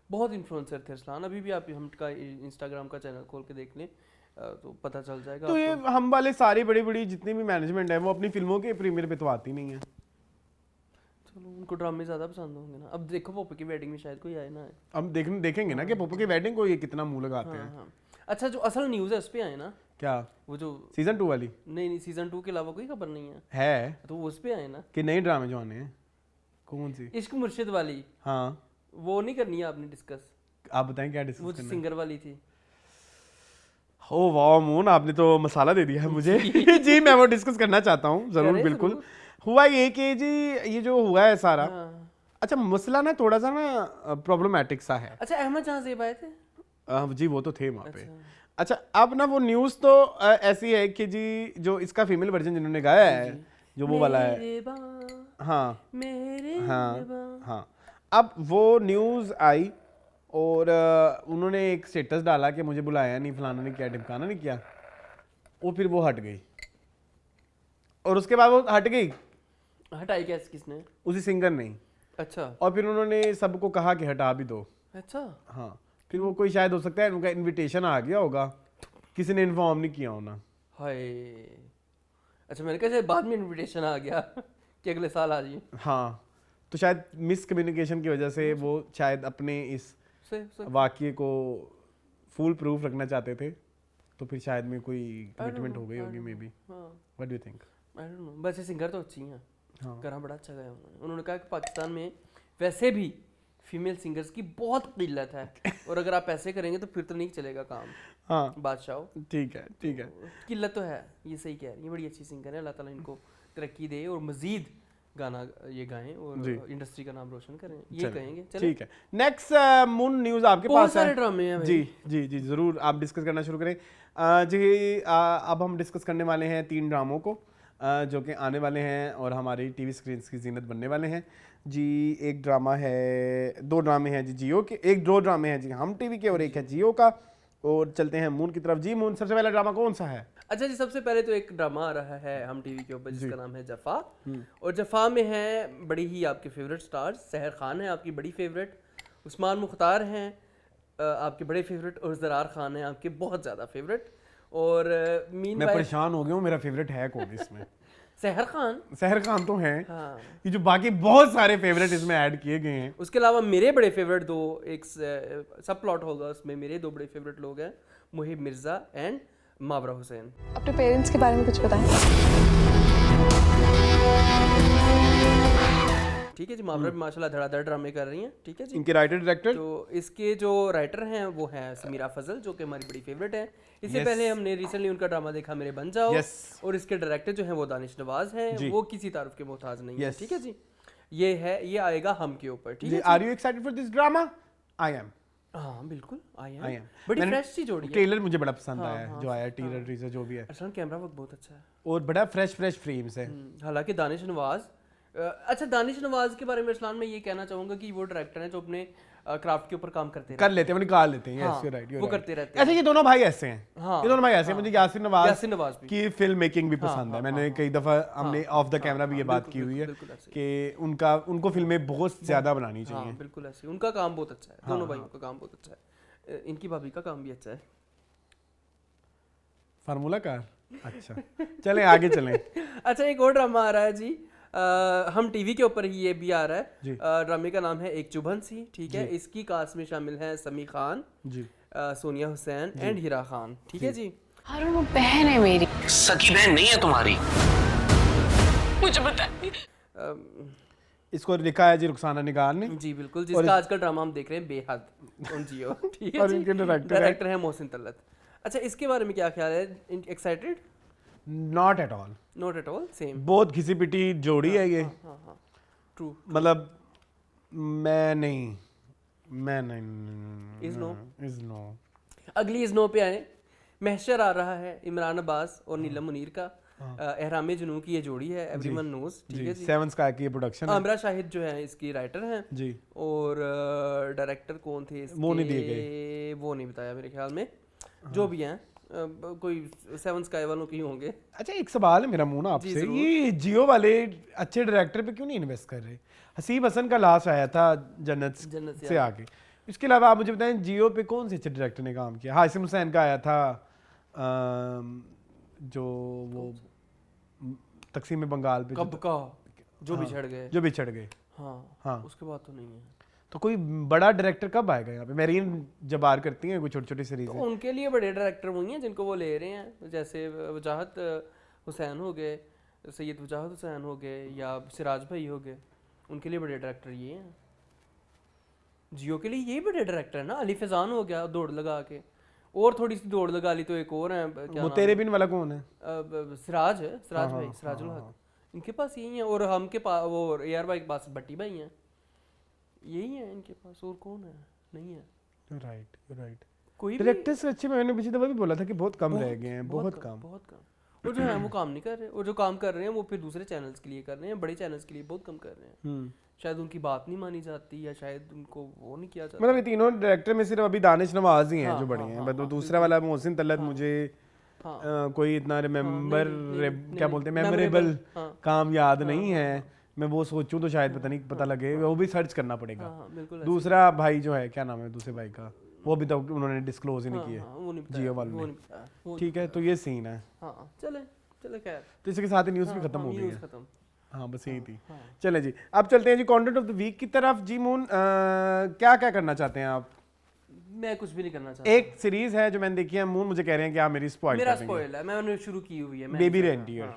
बहुत इन्फ्लुएंसर थे अरसलान, अभी भी आप हमका इंस्टाग्राम का चैनल खोल के देख लें तो पता चल जाएगा तो ये हम वाले सारी बड़ी बड़ी जितनी भी मैनेजमेंट है वो अपनी फिल्मों के प्रीमियर पे तो आती नहीं है। चलो उनको ड्रामे ज़्यादा पसंद होंगे ना। अब देखो पप्पू की वेडिंग में शायद कोई आए ना। हम देखेंगे ना कि पप्पू की वेडिंग को ये कितना मुंह लगाते हैं। हाँ। अच्छा जो असल न्यूज़ है उस पे आए ना, क्या वो जो सीजन 2 वाली? नहीं सीजन 2 के अलावा कोई खबर नहीं है तो वो उस पे आए ना कि नए ड्रामे जो आने हैं। कौन सी? इश्क मुर्शिद वाली। हाँ वो नहीं करनी है आपने डिस्कस? आप बताएं क्या डिस्कस वो करना है? सिंगर वाली थी। ओ वाह मून, आपने तो मसाला दे दिया है मुझे। जी मैं वो डिस्कस करना चाहता हूँ जरूर, करें बिल्कुल। जरूर। हुआ ये कि जी ये जो हुआ है सारा, हाँ। अच्छा मसला ना थोड़ा सा ना प्रॉब्लमेटिक सा है। अच्छा अहमद जहाँ ज़ेब आए थे? जी वो तो थे वहाँ पे। अच्छा अब ना वो न्यूज़ तो ऐसी है कि जी जो इसका फीमेल वर्जन जिन्होंने गाया है जो वो वाला है, मेरे बा, हाँ मेरे हाँ बा। हाँ, अब वो न्यूज़ आई और उन्होंने एक स्टेटस डाला कि मुझे बुलाया नहीं, फलाना नहीं किया, ढिमकाना नहीं किया, वो फिर वो हट गई। और उसके बाद वो हट गई, हटाई क्या किसने? उसी सिंगर ने। अच्छा और फिर उन्होंने सबको कहा कि हटा भी दो। अच्छा हाँ फिर वो कोई शायद हो सकता है उनका इनविटेशन आ गया होगा, किसी ने इन्फॉर्म नहीं किया होना। हाय। अच्छा मैंने कहा शायद बाद में इनविटेशन आ गया कि अगले साल आ जाइए। हाँ तो शायद मिस कम्युनिकेशन की वजह से वो शायद अपने इस वाक्य को फुल प्रूफ रखना चाहते थे, तो फिर शायद में कोई कमिटमेंट हो गई होगी may be. What do you think? I don't know. वैसे सिंगर तो अच्छी हैं, हाँ गाना बड़ा अच्छा गाया उन्होंने कहा कि पाकिस्तान में वैसे भी फीमेल सिंगर्स की बहुत किल्लत है और अगर आप ऐसे करेंगे तो फिर तो नहीं चलेगा काम। हाँ बादशाह ठीक है ठीक है। किल्लत तो है, ये सही कह रही है, ये बड़ी अच्छी सिंगर है, अल्लाह ताला इनको तरक्की दे और मजीद गाना ये गाएं और इंडस्ट्री का नाम रोशन करें, ये कहेंगे। चलो ठीक है, नेक्स्ट मून न्यूज़ आपके बहुत पास सारे है। ड्रामे हैं जी जी जी जरूर आप डिस्कस करना शुरू करें। जी अब हम डिस्कस करने वाले हैं 3 ड्रामों को जो कि आने वाले हैं और हमारी टीवी स्क्रीन्स की जीनत बनने वाले हैं जी। एक ड्रामा है, 2 ड्रामे हैं जी जियो के, 2 ड्रामे हैं जी हम टीवी के और एक है जियो का। और चलते हैं मून की तरफ। जी मून सबसे पहला ड्रामा कौन सा है? अच्छा जी सबसे पहले तो एक ड्रामा आ रहा है हम टीवी के ऊपर जिसका नाम है जफ़ा। और जफ़ा में है बड़ी ही आपके फेवरेट स्टार्स, सहर खान है आपकी बड़ी फेवरेट, उस्मान मुख्तार हैं आपके बड़े फेवरेट, और ज़रार खान है आपके बहुत ज़्यादा फेवरेट। और मैं परेशान हो गया हूँ, मेरा फेवरेट है कौन इसमें? सहर खान। सहर खान तो हैं। हाँ। ये जो बाकी बहुत सारे फेवरेट इसमें ऐड किए गए हैं। उसके अलावा मेरे बड़े फेवरेट दो, एक सब प्लॉट होगा उसमें, मेरे 2 बड़े फेवरेट लोग हैं, मुहिब मिर्ज़ा एंड मावरा हुसैन। अपने पेरेंट्स के बारे में कुछ बताएं। ठीक है जी, मावरा भी माशाल्लाह धड़ाधड़ ड्रामे कर रही हैं। ठीक है जी। इनके राइटर डायरेक्टर तो इसके जो राइटर हैं वो हैं समीरा फजल जो कि हमारी बड़ी फेवरेट है। इससे पहले हमने रिसेंटली उनका ड्रामा देखा मेरे बन जाओ। और इसके डायरेक्टर जो हैं वो दानिश नवाज हैं, वो किसी तारुफ के मोहताज नहीं है। ठीक है जी, ये आएगा हम के ऊपर। ठीक है, are you excited for this drama? I am. हाँ बिल्कुल आई एम। बड़ी फ्रेश सी जोड़ी है। ट्रेलर मुझे बड़ा पसंद आया है जो आया, टीजर जो भी है। अरसलान कैमरा वर्क बहुत अच्छा है और बड़ा फ्रेश फ्रेम्स है। हालांकि दानिश नवाज अच्छा दानिश नवाज के बारे में अरसलान मैं ये कहना चाहूंगा कि वो डायरेक्टर हैं जो अपने क्राफ्ट के ऊपर काम करते कर लेते हैं, वो निकाल लेते हैं। हाँ, राइट वो करते रहते हैं। ऐसे ये दोनों भाई ऐसे हैं। हाँ, ये दोनों भाई ऐसे हैं। मुझे यासिर नवाज की फिल्म मेकिंग भी पसंद है। मैंने कई दफा हमने ऑफ द कैमरा भी ये बात की हुई है कि उनको फिल्में बहुत ज्यादा बनानी चाहिए। बिल्कुल ऐसे उनका काम बहुत अच्छा है, दोनों भाइयों का काम बहुत अच्छा है, इनकी भाभी का काम भी अच्छा है। Formula car. अच्छा चलें आगे चलें। अच्छा एक और ड्रामा आ रहा है जी हम टीवी के ऊपर ही, ये भी आ रहा है। ड्रामे का नाम है एक चुभन सी। ठीक है, इसकी कास्ट में शामिल हैं समी खान जी, सोनिया हुसैन एंड हिरा खान। ठीक है जी। हारून वो बहन है मेरी, सगी बहन नहीं है तुम्हारी, मुझे बताइए। इसको लिखा है जी रुखसाना निगार ने। जी बिल्कुल, जिसका आजकल ड्रामा हम देख रहे हैं बेहद ऑन जियो। ठीक है, और इनके डायरेक्टर है मोहसिन तल्लत। अच्छा इसके बारे में क्या ख्याल है? Excited? Not at all, not at all, same. बहुत घिसी पिटी जोड़ी है ये। ट्रू। मतलब मैं नहीं इज नो। अगली इज नो पे आए। महशर आ रहा है इमरान अब्बास और नीलम मुनीर का। एहराम जुनून की ये जोड़ी है, एवरीवन नोज। ठीक है जी, 7 स्काई की प्रोडक्शन है। आमरा शाहिद जो है इसकी राइटर हैं जी, और डायरेक्टर कौन थे इसके? वो नहीं दिए गए, वो नहीं बताया मेरे ख्याल में। जो भी हैं कोई 7 स्काई वालों के ही होंगे। अच्छा एक सवाल है मेरा मुंह ना आपसे, ये जियो वाले अच्छे डायरेक्टर पे क्यों नहीं इन्वेस्ट कर रहे? हसीब हसन का लास्ट आया था जन्नत से आगे, इसके अलावा आप मुझे बताएं जियो पे कौन से अच्छे डायरेक्टर ने काम किया? हाशिम हुसैन का आया था जो वो तकसीम बंगाल पे कब का जो बिछड़ गए। हाँ, उसके बाद तो नहीं है। तो कोई बड़ा डायरेक्टर कब आएगा यहाँ पे? मेरीन जबार करती हैं कोई छोटी छोटी सीरीज तो उनके लिए बड़े डायरेक्टर वही हैं जिनको वो ले रहे हैं, जैसे वजाहत हुसैन हो गए, सैयद वजाहत हुसैन हो गए, या सिराज भाई हो गए, उनके लिए बड़े डायरेक्टर ये हैं। जियो के लिए ये बड़े डायरेक्टर है ना, अली फैजान हो गया दौड़ लगा के, और थोड़ी सी दौड़ लगा ली तो एक और है, क्या वो तेरे बिन वाला कौन है? सिराज है, सिराज भाई, सिराजुल हक, इनके पास यही है। और हम के पास वो AR भाई के पास भट्टी भाई हैं, यही है इनके पास, और कौन है? नहीं है। राइट। कोई डायरेक्टर्स अच्छे, मैंने पिछली दफा भी बोला था कि बहुत कम रह गए हैं, बहुत कम। और जो है वो काम नहीं कर रहे, और जो काम कर रहे हैं वो फिर दूसरे चैनल्स के लिए कर रहे हैं, बड़े चैनल्स के लिए बहुत कम कर रहे हैं। शायद उनकी बात नहीं मानी जाती, या शायद उनको वो नहीं किया जाता। मतलब ये तीनों डायरेक्टर में सिर्फ अभी दानिश नवाज ही हैं जो बड़े हैं, तो दूसरा वाला मोहसिन तलत मुझे कोई इतना क्या बोलते हैं मेमोरेबल काम याद नहीं है। मैं वो सोचूं तो शायद पता लगे, वो भी सर्च करना पड़ेगा। दूसरा भाई जो है, क्या नाम है दूसरे भाई का, वो अभी तक उन्होंने डिस्क्लोज ही नहीं किया जियो वालों ने। ठीक है, तो ये सीन है। चले खैर, तो इसके साथ ही न्यूज़ भी खत्म हो गई है। हाँ बस यही थी। चले जी, अब चलते हैं जी कंटेंट ऑफ द वीक की तरफ। जी मून, क्या क्या करना चाहते हैं आप? मैं कुछ भी नहीं करना चाहता। एक सीरीज है जो मैंने देखी है, मून मुझे कह रहे हैं कि आप मेरी स्पॉइल कर देंगे। स्पॉइल है, मैंने शुरू की हुई है, बेबी रेंटियर।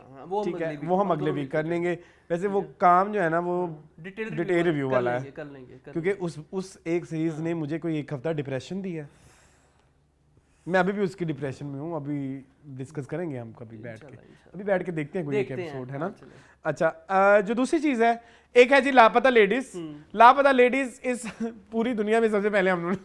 ठीक है, वो हम अगले वीक कर लेंगे। वैसे वो काम जो है ना वो डिटेल रिव्यू वाला है, क्योंकि उस एक सीरीज ने मुझे कोई एक हफ्ता डिप्रेशन दी है। मैं अभी भी उसकी डिप्रेशन में हूँ। अभी डिस्कस करेंगे हम कभी बैठ के देखते हैं कोई एक एपिसोड, है ना? अच्छा, जो दूसरी चीज है, एक है जी लापता लेडीज। लापता लेडीज इस पूरी दुनिया में सबसे पहले हम लोग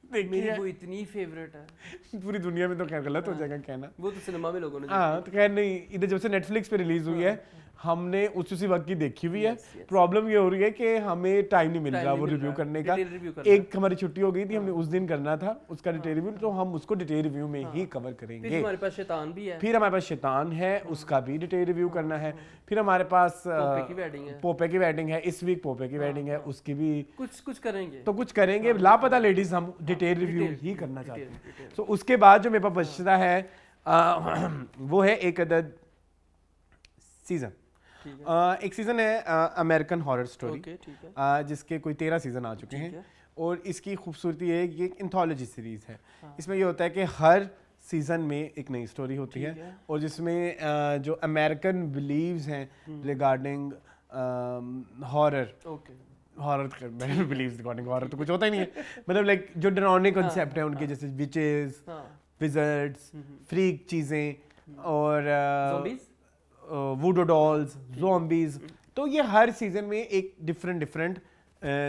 देखी है। वो इतनी फेवरेट है पूरी दुनिया में, तो खैर गलत हो जाएगा कहना, वो तो सिनेमा में लोगों ने। हाँ तो खैर नहीं, इधर जब से नेटफ्लिक्स पे रिलीज हुई है हमने उसी वक्त की देखी हुई है। प्रॉब्लम ये हो रही है कि हमें टाइम नहीं मिल रहा वो रिव्यू करने का। एक हमारी छुट्टी हो गई थी, हमने उस दिन करना था उसका डिटेल रिव्यू, तो हम उसको डिटेल रिव्यू में ही कवर करेंगे। फिर हमारे पास शैतान भी है, फिर हमारे पास शैतान है, उसका भी डिटेल रिव्यू करना है। फिर हमारे पास पोपे की वेडिंग है, इस वीक पोपे की वेडिंग है, उसकी भी कुछ करेंगे, तो कुछ करेंगे। लापता लेडीज हम डिटेल रिव्यू ही करना चाहते हैं। तो उसके बाद जो मेरे पास बचता है वो है एक अदद सीजन। एक सीजन है अमेरिकन हॉरर स्टोरी, जिसके कोई 13 सीजन आ चुके हैं। और इसकी खूबसूरती है कि एक एंथोलॉजी सीरीज है। इसमें ये होता है कि हर सीजन में एक नई स्टोरी होती है, और जिसमें जो अमेरिकन बिलीव्स हैं regarding horror, believes regarding horror तो कुछ होता ही नहीं है, मतलब लाइक जो डरावने कॉन्सेप्ट है उनके, जैसे विचेस, विजर्ड्स, फ्रीक चीज़ें, और वुडो डॉल्स, ज़ॉम्बीज। तो ये हर सीजन में एक डिफरेंट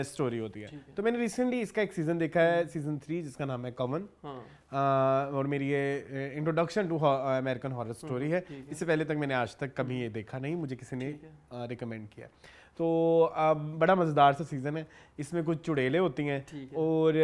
स्टोरी होती है। तो मैंने रिसेंटली इसका एक सीजन देखा है, सीजन 3, जिसका नाम है कॉमन। और मेरी ये introduction to American horror story है। इससे पहले तक मैंने आज तक कभी ये देखा नहीं, मुझे किसी ने रिकमेंड किया। तो बड़ा मज़ेदार सा सीज़न है। इसमें कुछ चुड़ैलें होती हैं, और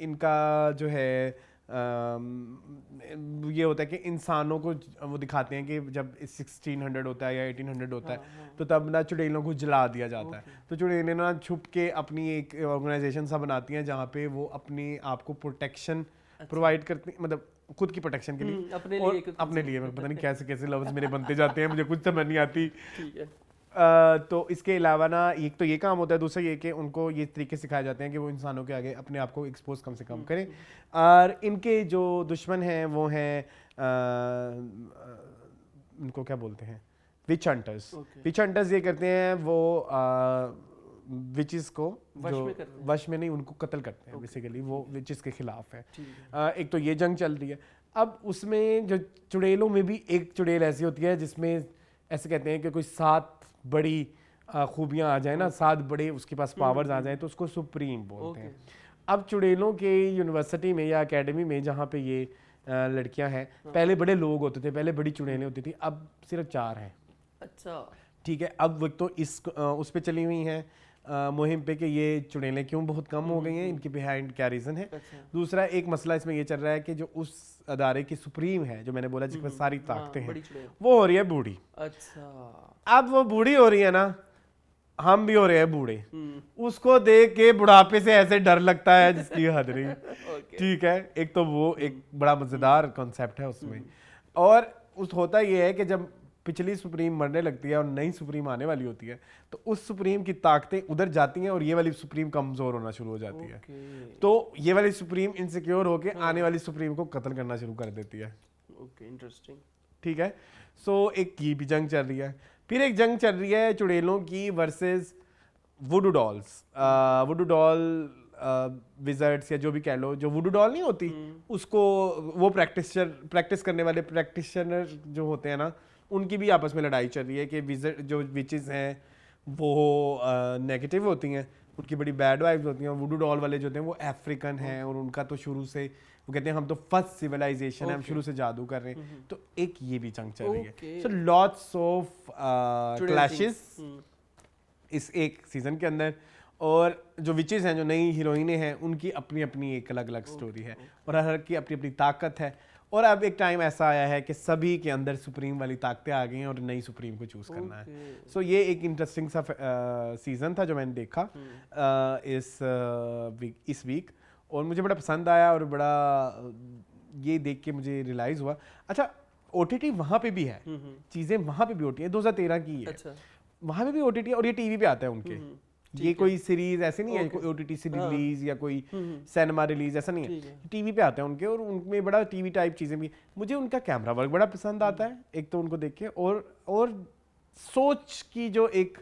इनका जो है ये होता है कि इंसानों को वो दिखाते हैं कि जब 1600 होता है या 1800 होता है, तो तब ना चुड़ैलों को जला दिया जाता है। तो चुड़ैलें ना छुप के अपनी एक ऑर्गेनाइजेशन सा बनाती हैं, जहाँ पे वो अपने आप को प्रोटेक्शन प्रोवाइड करती, मतलब खुद की प्रोटेक्शन के लिए, अपने लिए पता नहीं कैसे कैसे लफ्ज़ मेरे बनते जाते हैं, मुझे कुछ समझ नहीं आती। तो इसके अलावा ना एक तो ये काम होता है, दूसरा ये कि उनको ये तरीके सिखाए जाते हैं कि वो इंसानों के आगे अपने आप को एक्सपोज कम से कम करें। और इनके जो दुश्मन हैं वो हैं उनको क्या बोलते हैं, विच हंटर्स। विच हंटर्स ये करते हैं वो विचेस को वश में नहीं, उनको कत्ल करते हैं बेसिकली, वो विचेस के खिलाफ है। एक तो ये जंग चल रही है। अब उसमें जो चुड़ैलों में भी एक चुड़ैल ऐसी होती है जिसमें ऐसे कहते हैं कि कोई 7 बड़ी खूबियाँ आ जाए ना, 7 बड़े उसके पास पावर्स आ जाए, तो उसको सुप्रीम बोलते हैं। अब चुड़ैलों के यूनिवर्सिटी में या एकेडमी में जहाँ पे ये लड़कियां हैं, पहले बड़े लोग होते थे, पहले बड़ी चुड़ैलें होती थी, अब सिर्फ 4 हैं। अच्छा, ठीक है। अब वो तो उस पे चली हुई हैं, मुहिम पे कि ये चुड़ैलें क्यों बहुत कम हो गई हैं, इनके बिहाइंड क्या रीज़न है। दूसरा एक मसला इसमें ये चल रहा है कि जो उस अदारे की सुप्रीम है, जो मैंने बोला जिसके पास सारी ताकतें हैं, वो हो रही है बूढ़ी। अच्छा, अब वो बूढ़ी हो रही है ना, हम भी हो रहे हैं बूढ़े, उसको देख के बुढ़ापे से ऐसे डर लगता है जिसकी हद नहीं। ठीक है, एक तो वो एक बड़ा मजेदार कॉन्सेप्ट है उसमें। और उस होता ये है कि जब पिछली सुप्रीम मरने लगती है और नई सुप्रीम आने वाली होती है, तो उस सुप्रीम की ताकतें उधर जाती हैं और ये वाली सुप्रीम कमजोर होना शुरू हो जाती है। तो ये वाली सुप्रीम इनसिक्योर होके आने वाली सुप्रीम को कत्ल करना शुरू कर देती है। Okay, interesting. ठीक है, सो एक ये भी जंग चल रही है। फिर एक जंग चल रही है चुड़ैलों की वर्सेस वुडू डॉल्स। वुडू डॉल विजर्ड्स या जो भी कह लो, जो वुडू डॉल नहीं होती उसको वो प्रैक्टिस करने वाले प्रैक्टिशनर जो होते हैं ना, उनकी भी आपस में लड़ाई चल रही है कि विजर्ड जो विचेस हैं वो नेगेटिव होती हैं, उनकी बड़ी बैड वाइब्स होती हैं। वुडू डॉल वाले जो होते हैं वो अफ्रीकन हैं और उनका तो शुरू से वो कहते हैं हम तो फर्स्ट सिविलाइजेशन है, हम शुरू से जादू कर रहे हैं। तो एक ये भी जंग चल रही है। सो लॉट्स ऑफ क्लैशेस इस एक सीजन के अंदर। और जो विचेस हैं, जो नई हीरोइनें हैं, उनकी अपनी अपनी एक अलग अलग स्टोरी है और हर की अपनी अपनी ताकत है। और अब एक टाइम ऐसा आया है कि सभी के अंदर सुप्रीम वाली ताकतें आ गई हैं और नई सुप्रीम को चूज करना है। सो ये एक इंटरेस्टिंग सा सीजन था जो मैंने देखा इस वीक, और मुझे बड़ा पसंद आया और बड़ा ये देख के मुझे रियलाइज हुआ, अच्छा OTT वहाँ पे भी है, चीज़ें वहाँ पे भी होती हैं। 2013 की है, अच्छा, वहाँ पे भी OTT है और ये टीवी पे आता है उनके। ये कोई सीरीज ऐसे नहीं है, कोई OTT से रिलीज या कोई सिनेमा रिलीज, ऐसा नहीं है, टीवी पे आते हैं उनके। और उनमें बड़ा टीवी टाइप चीज़ें भी। मुझे उनका कैमरा वर्क बड़ा पसंद आता है, एक तो उनको देख के, और सोच की जो एक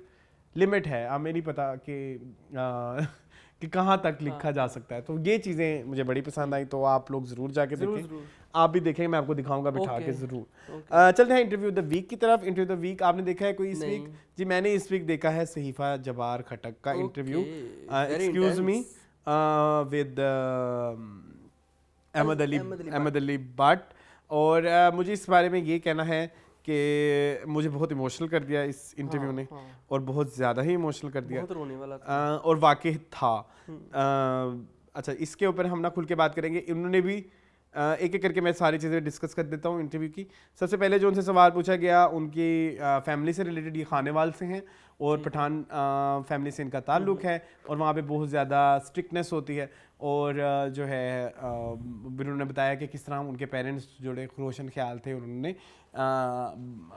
लिमिट है, हमें नहीं पता कि कहाँ तक लिखा जा सकता है। तो ये चीज़ें मुझे बड़ी पसंद आई, तो आप लोग ज़रूर जाके देखें। आप भी देखेंगे, मैं आपको दिखाऊंगा बिठा के ज़रूर। चलते हैं इंटरव्यू द वीक की तरफ। इंटरव्यू द वीक आपने देखा है कोई इस वीक? जी मैंने इस वीक देखा है सहीफा जबार खटक का interview, excuse me, with Ahmed Ali Butt. और मुझे इस बारे में ये कहना है कि मुझे बहुत इमोशनल कर दिया इस इंटरव्यू ने, और बहुत ज़्यादा ही इमोशनल कर दिया, बहुत रोने वाला था। और वाकई था। अच्छा, इसके ऊपर हम ना खुल के बात करेंगे। इन्होंने भी एक एक करके मैं सारी चीज़ें डिस्कस कर देता हूँ इंटरव्यू की। सबसे पहले जो उनसे सवाल पूछा गया, उनकी फैमिली से रिलेटेड, ये खानेवाल से हैं और पठान फैमिली से इनका ताल्लुक़ है, और वहाँ पे बहुत ज़्यादा स्ट्रिक्टनेस होती है। और जो है उन्होंने बताया कि किस तरह उनके पेरेंट्स जोड़े रोशन ख्याल थे, उन्होंने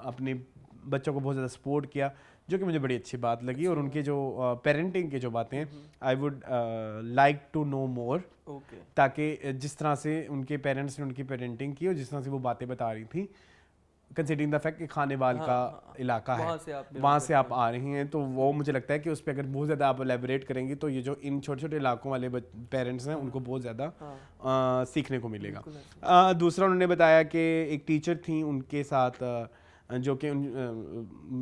अपने बच्चों को बहुत ज़्यादा सपोर्ट किया, जो कि मुझे बड़ी अच्छी बात लगी। और उनके जो पेरेंटिंग के जो बातें, I would like to know more, ताकि जिस तरह से उनके पेरेंट्स ने उनकी पेरेंटिंग की और जिस तरह से वो बातें बता रही थी, कंसिडरिंग द फैक्ट कि खानेवाल का इलाका है, वहाँ से आप आ रही हैं, तो वो मुझे लगता है कि उस पर अगर बहुत ज़्यादा आप एलेबोरेट करेंगी तो ये जो इन छोटे छोटे इलाकों वाले पेरेंट्स हैं उनको बहुत ज़्यादा सीखने को मिलेगा। दूसरा उन्होंने बताया कि एक टीचर थी उनके साथ, जो कि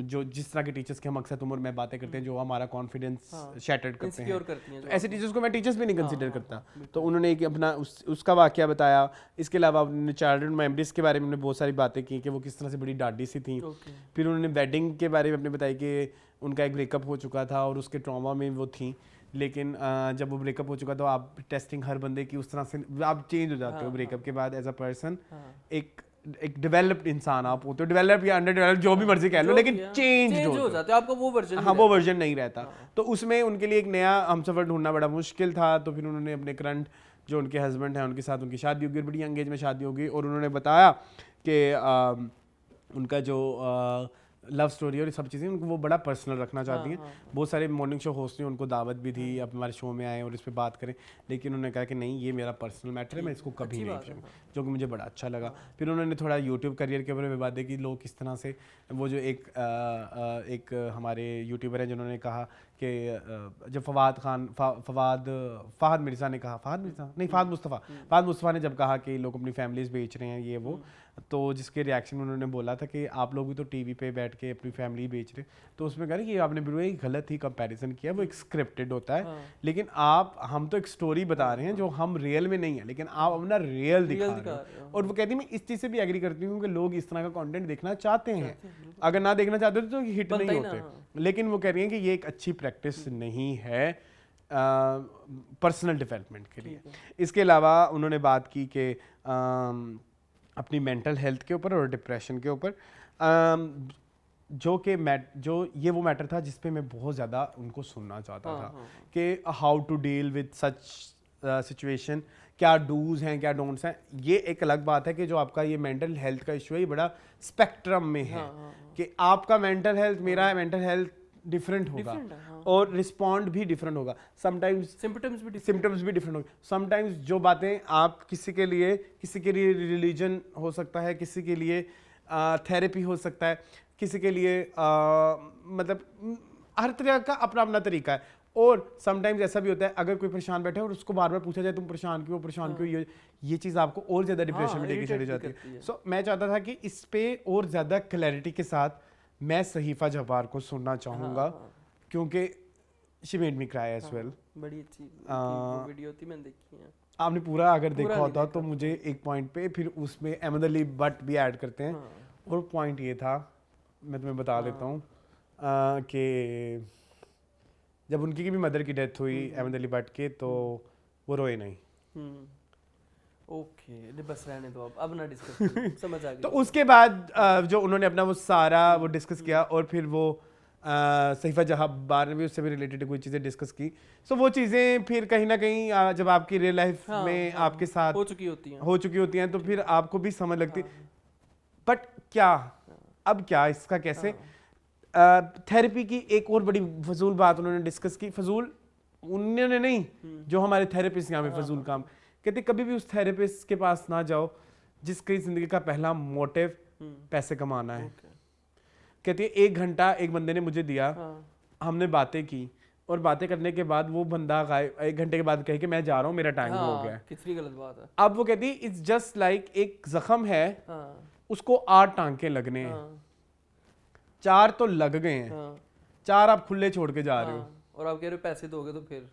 जो जिस तरह के टीचर्स के हम अक्सर उम्र में बातें करते हैं, जो हमारा कॉन्फिडेंस शैटर्ड करते हैं, तो ऐसे टीचर्स को मैं टीचर्स भी नहीं कंसीडर करता। तो उन्होंने एक अपना उसका वाकया बताया। इसके अलावा उन्होंने चाइल्डहुड मेमोरीज के बारे में बहुत सारी बातें की कि वो किस तरह से बड़ी डाडी सी थी। फिर उन्होंने वेडिंग के बारे में अपने बताया कि उनका एक ब्रेकअप हो चुका था और उसके ट्रॉमा में वो थी, लेकिन जब वो ब्रेकअप हो चुका तो आप टेस्टिंग हर बंदे की उस तरह से आप चेंज हो जाते हो ब्रेकअप के बाद एज अ पर्सन। एक डेवलप्ड इंसान आप होते हो, डेवलप या अंडर डेवलप जो भी मर्जी कह लो, लेकिन चेंज हो जाते हो, आपका वो वर्जन, हाँ वो वर्जन नहीं रहता। तो उसमें उनके लिए एक नया हमसफर ढूंढना बड़ा मुश्किल था। तो फिर उन्होंने अपने करंट जो उनके हस्बैंड हैं उनके साथ उनकी शादी होगी, बड़ी यंग एज में शादी होगी, और उन्होंने बताया कि उनका जो लव स्टोरी और ये सब चीज़ें उनको वो बड़ा पर्सनल रखना चाहती हैं। बहुत सारे मॉर्निंग शो होस्ट ने उनको दावत भी दी, अब हमारे शो में आए और इस पर बात करें, लेकिन उन्होंने कहा कि नहीं, ये मेरा पर्सनल मैटर है, मैं इसको कभी नहीं करूँगा, जो कि मुझे बड़ा अच्छा लगा। फिर उन्होंने थोड़ा यूट्यूब करियर के बारे में बातें की, लोग किस तरह से, वो जो एक हमारे यूट्यूबर हैं जिन्होंने कहा कि जब फहद मुस्तफ़ा ने जब कहा कि लोग अपनी फैमिलीज बेच रहे हैं, ये वो तो जिसके रिएक्शन में उन्होंने बोला था कि आप लोग भी तो टीवी पे बैठ के अपनी फैमिली बेच रहे, तो उसमें कहा कि आपने बिल्कुल ही गलत ही कंपैरिजन किया, वो एक स्क्रिप्टेड होता है, लेकिन हम तो एक स्टोरी बता रहे हैं जो हम रियल में नहीं है, लेकिन आप अपना रियल दिखा रहे हो। और वो कहती है मैं इस चीज़ से भी एग्री करती हूँ कि लोग इस तरह का कंटेंट देखना चाहते हैं, अगर ना देखना चाहते तो हिट नहीं होते, लेकिन वो कह रही हैं कि ये एक अच्छी प्रैक्टिस नहीं है पर्सनल डेवलपमेंट के लिए। इसके अलावा उन्होंने बात की कि अपनी मेंटल हेल्थ के ऊपर और डिप्रेशन के ऊपर, जो ये वो मैटर था जिस पे मैं बहुत ज़्यादा उनको सुनना चाहता था कि how to deal with such situation, क्या डूज हैं क्या डोंट्स हैं। ये एक अलग बात है कि जो आपका ये मेंटल हेल्थ का इशू है ये बड़ा स्पेक्ट्रम में है, कि आपका मेंटल हेल्थ, मेरा मेंटल हेल्थ डिफरेंट होगा और रिस्पॉन्ड भी डिफरेंट होगा, समटाइम्स सिम्टम्स भी डिफरेंट होगा। समटाइम्स जो बातें आप किसी के लिए रिलीजन हो सकता है, किसी के लिए थेरेपी हो सकता है, किसी के लिए मतलब हर तरह का अपना अपना तरीका है। और समटाइम्स ऐसा भी होता है अगर कोई परेशान बैठे और उसको बार बार पूछा जाए तुम परेशान क्यों, ये चीज़ आपको और ज़्यादा डिप्रेशन में लेके चली जाती है। सो मैं चाहता था कि इस पे और ज़्यादा क्लैरिटी के साथ मैं सहीफा जब्बार को सुनना चाहूँगा, क्योंकि she made me cry as well. बड़ी अच्छी वीडियो थी, मैंने देखी है। आपने पूरा अगर देखा होता तो मुझे एक पॉइंट पे फिर उसमें अहमद अली बट भी ऐड करते हैं, और पॉइंट ये था, मैं तुम्हें बता देता हूँ कि जब उनकी भी मदर की डेथ हुई अहमद अली बट के, तो वो रोए नहीं। ओके, बस रहने दो, अब ना डिस्कस करो, समझ आ गई। तो उसके बाद जो उन्होंने अपना वो सारा वो डिस्कस किया, और फिर वो सहीफा जहाबार ने भी उससे भी रिलेटेड कोई चीज़ें डिस्कस की। सो वो चीज़ें फिर कहीं ना कहीं जब आपकी रियल लाइफ में आपके साथ हो चुकी होती हैं तो फिर आपको भी समझ लगती। बट क्या अब क्या इसका कैसे थेरेपी की एक और बड़ी फजूल बात उन्होंने डिस्कस की, फजूल उन्होंने नहीं, जो हमारे थेरेपिस्ट यहाँ पे फजूल काम कहते, कभी भी उस थेरेपिस्ट के पास ना जाओ जिसकी जिंदगी का पहला मोटिव पैसे कमाना है। कहती है 1 घंटा एक बंदे ने मुझे दिया, हमने बातें की, और बातें करने के बाद वो बंदा 1 घंटे के बाद कहे कि मैं जा रहा हूँ, मेरा टाइम हो गया। कितनी गलत बात है। अब वो कहती है इट्स जस्ट लाइक एक जख्म है, उसको 8 टांके लगने हैं, 4 तो लग गए हैं, 4 आप खुले छोड़ के जा रहे हो, और आप कह रहे हो पैसे दोगे, तो फिर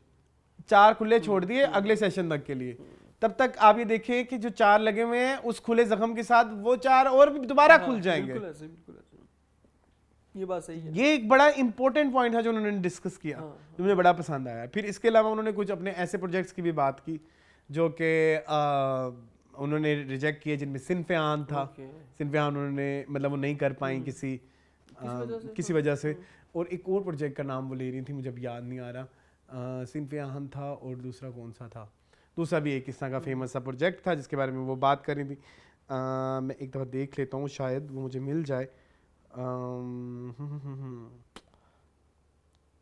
4 खुले छोड़ दिए अगले सेशन तक के लिए। तब तक आप ये देखिए कि जो 4 लगे हुए हैं उस खुले जख्म के साथ वो 4 और भी दोबारा खुल जाएंगे। बिल्कुल ऐसे। ये बात सही है। ये एक बड़ा इंपॉर्टेंट पॉइंट है जो उन्होंने डिस्कस किया, जो मुझे बड़ा पसंद आया। फिर इसके अलावा उन्होंने कुछ अपने ऐसे प्रोजेक्ट्स की भी बात की जो कि उन्होंने रिजेक्ट किए, जिनमें सिनफियान था। सिनफियान उन्होंने मतलब वो नहीं कर पाई किसी वजह से। और एक और प्रोजेक्ट का नाम वो ले रही थी, मुझे अब याद नहीं आ रहा, सिनफियान था और दूसरा कौन सा था, दूसरा भी एक इस तरह का फेमस सा प्रोजेक्ट था जिसके बारे में वो बात कर रही थी। मैं एक दफ़ा देख लेता हूँ, शायद वो मुझे मिल जाए।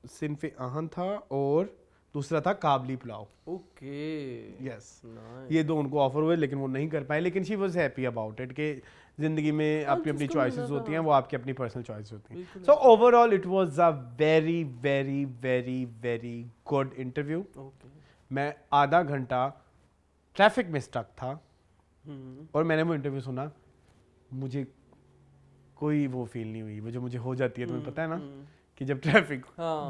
सिनफे आहन था और दूसरा था काबली पुलाव। ओके, यस, ये 2 उनको ऑफर हुए लेकिन वो नहीं कर पाए, लेकिन she was happy about it कि जिंदगी में अपनी अपनी चॉइसेस होती हैं, वो आपकी अपनी पर्सनल चॉइस होती हैं। So overall it was a very very very very good interview. मैं आधा घंटा ट्रैफिक में स्टक था और मैंने वो इंटरव्यू सुना, मुझे कोई वो फील नहीं हुई वो जो मुझे हो जाती है, तुम्हें पता है ना कि जब ट्रैफिक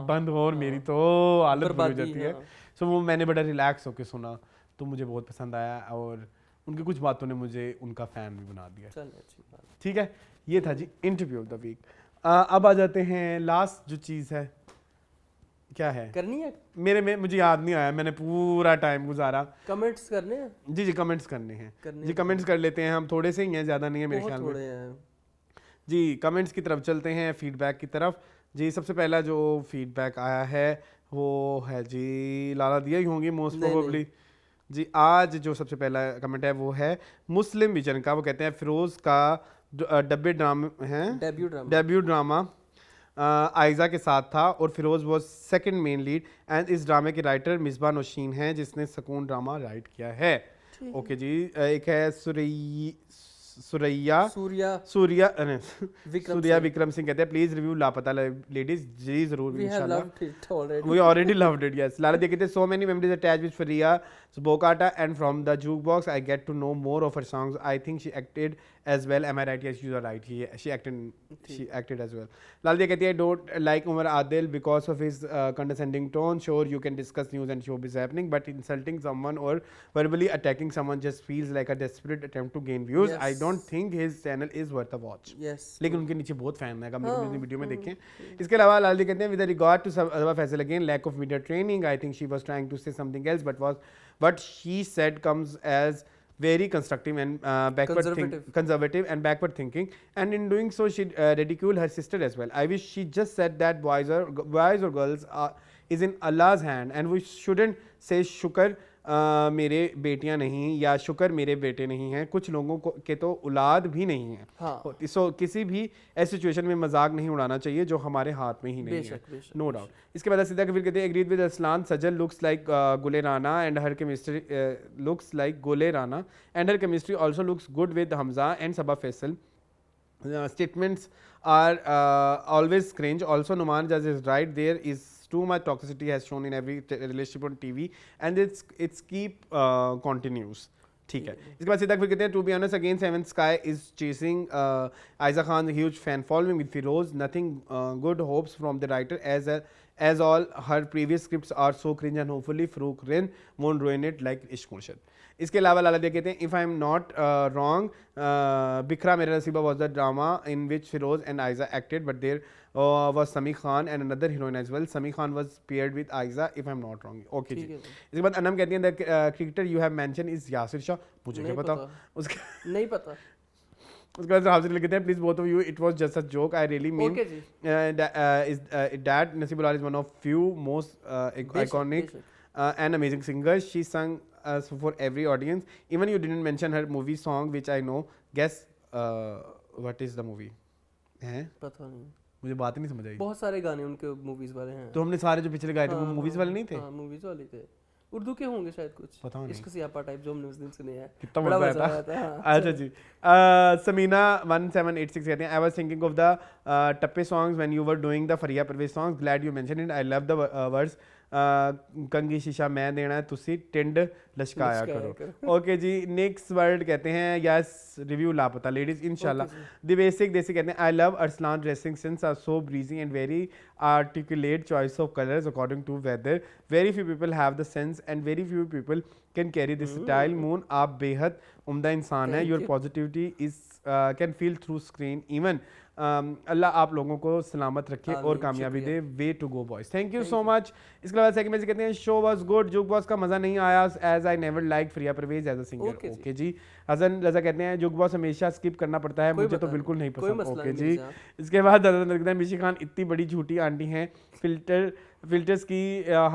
बंद हो और मेरी तो हालत बुरी हो जाती है। सो वो मैंने बड़ा रिलैक्स होकर सुना, तो मुझे बहुत पसंद आया और उनकी कुछ बातों ने मुझे उनका फ़ैन भी बना दिया। ठीक है, ये था जी इंटरव्यू ऑफ द वीक। अब आ जाते हैं लास्ट जो चीज़ है, क्या है करनी है मेरे में, मुझे याद नहीं आया, मैंने पूरा टाइम गुजारा। कमेंट्स करने हैं जी, कमेंट्स करने हैं जी, कमेंट्स कर लेते हैं हम, थोड़े से ही हैं, ज़्यादा नहीं है मेरे ख्याल में जी। कमेंट्स की तरफ चलते हैं, फीडबैक की तरफ जी। सबसे पहला जो फीडबैक आया है वो है जी, लाला दिया ही होंगी मोस्ट प्रोबेबली जी। आज जो सबसे पहला कमेंट है वो है मुस्लिम विजन का। वो कहते हैं फिरोज़ का डब्बे ड्रामा है, डेब्यू ड्रामा आयजा के साथ था और Firoz was second main lead and इस ड्रामे के राइटर मिसबा नौशीन हैं जिसने सकून ड्रामा राइट किया है। ओके जी। एक है सूर्या विक्रम सिंह, कहते हैं प्लीज रिव्यू लापता लेडीज। जी जरूर, इंशाल्लाह। We already loved it, yes. Lala Diya कहते हैं so many memories attached with Fariha Bokata and from the jukebox I get to know more of her songs. I think she acted as well. Am I right? Yes, you are right. She acted as well. लालिया कहती है don't like Umar Adil because of his condescending tone. Sure, you can discuss news and showbiz happening, but insulting someone or verbally attacking someone just feels like a desperate attempt to gain views. Yes. I don't think his channel is worth a watch. Yes. लेकिन उनके नीचे बहुत fan है, आप मेरी video में देखें. इसके अलावा लालिया कहते हैं with regard to Sabah Faisal again, lack of media training. I think she was trying to say something else, but what she said comes as very constructive and conservative and backward thinking, and in doing so she ridiculed her sister as well. I wish she just said that boys or girls is in Allah's hand, and we shouldn't say shukr मेरे बेटियां नहीं या शुक्र मेरे बेटे नहीं हैं. कुछ लोगों को के तो औलाद भी नहीं है. हाँ. सो किसी भी ऐसी सिचुएशन में मजाक नहीं उड़ाना चाहिए जो हमारे हाथ में ही नहीं है. No doubt. इसके बाद सीधा कबीर कहते हैं agreed with Arsalan Sajal looks like Gule Rana and her chemistry looks like Gule Rana and her chemistry also looks good with Hamza and Saba Faisal. Statements are always cringe. Also, Numan Jaz is right. There is too much toxicity has shown in every relationship on TV, and it's keep continues. ठीक है. इसके बाद सीधा फिर कहते हैं to be honest again seven sky is chasing Ayeza Khan huge fan following with Feroze nothing good hopes from the writer as all her previous scripts are so cringe and hopefully Farouk Rain won't ruin it like Ishq Murshid. इसके अलावा लाला दिया कहते हैं if I am not wrong बिखरा मेरा नसीबा was the drama in which Firoz and Aiza acted, but there was Sami Khan and another heroine as well. Sami Khan was paired with Aiza if I am not wrong. Okay जी. इसके बाद अनम कहती हैं the cricketer you have mentioned is Yasir Shah. मुझे क्या पता उसका नहीं पता. उसके बाद हाफिज लिखते हैं please both of you it was just a joke I really mean that Naseeb ul is one of few most iconic and amazing singers she sung for every audience even you didn't mention her movie song which I know guess what is the movie है पता नहीं मुझे बात ही नहीं समझ आई. बहुत सारे गाने उनके मूवीज वाले हैं. तो हमने सारे जो पिछले गाए थे वो मूवीज वाले नहीं थे. हां मूवीज वाले थे. उर्दू के होंगे शायद कुछ. पता नहीं. इश्क सियापा टाइप जो हमने उस दिन सुने हैं. कितना मजा आया था. अच्छा जी. समीना 1786 कहते हैं I was thinking of the tappe songs when you were doing the Fariha Pervez songs glad you mention it I love the words कंगी शीशा मैं देना है तुसी टिंड लश्काया करो. ओके जी. नेक्स्ट वर्ड कहते हैं यस रिव्यू लापता लेडीज इंशाल्लाह. द बेसिक देसी कहते हैं I love Arsalan dressing sense are so breezy and very articulate choice of colors according to weather. Very few people have the sense and very few people can carry this style. Moon आप बेहद उम्दा इंसान है. Your positivity is can feel through screen even. अल्लाह आप लोगों को सलामत रखे और कामयाबी दे. Way to go boys. Thank you so much. इसके बाद सेकंड में से कहते हैं शो वाज गुड जुग बॉस का मज़ा नहीं आया as I never like Priya Parvez as a singer. Okay जी. हसन रजा कहते हैं जुग बॉस हमेशा स्किप करना पड़ता है मुझे तो बिल्कुल नहीं पसंद. ओके जी. इसके बाद कहते हैं मिशी खान इतनी बड़ी झूठी आंटी हैं फिल्टर्स की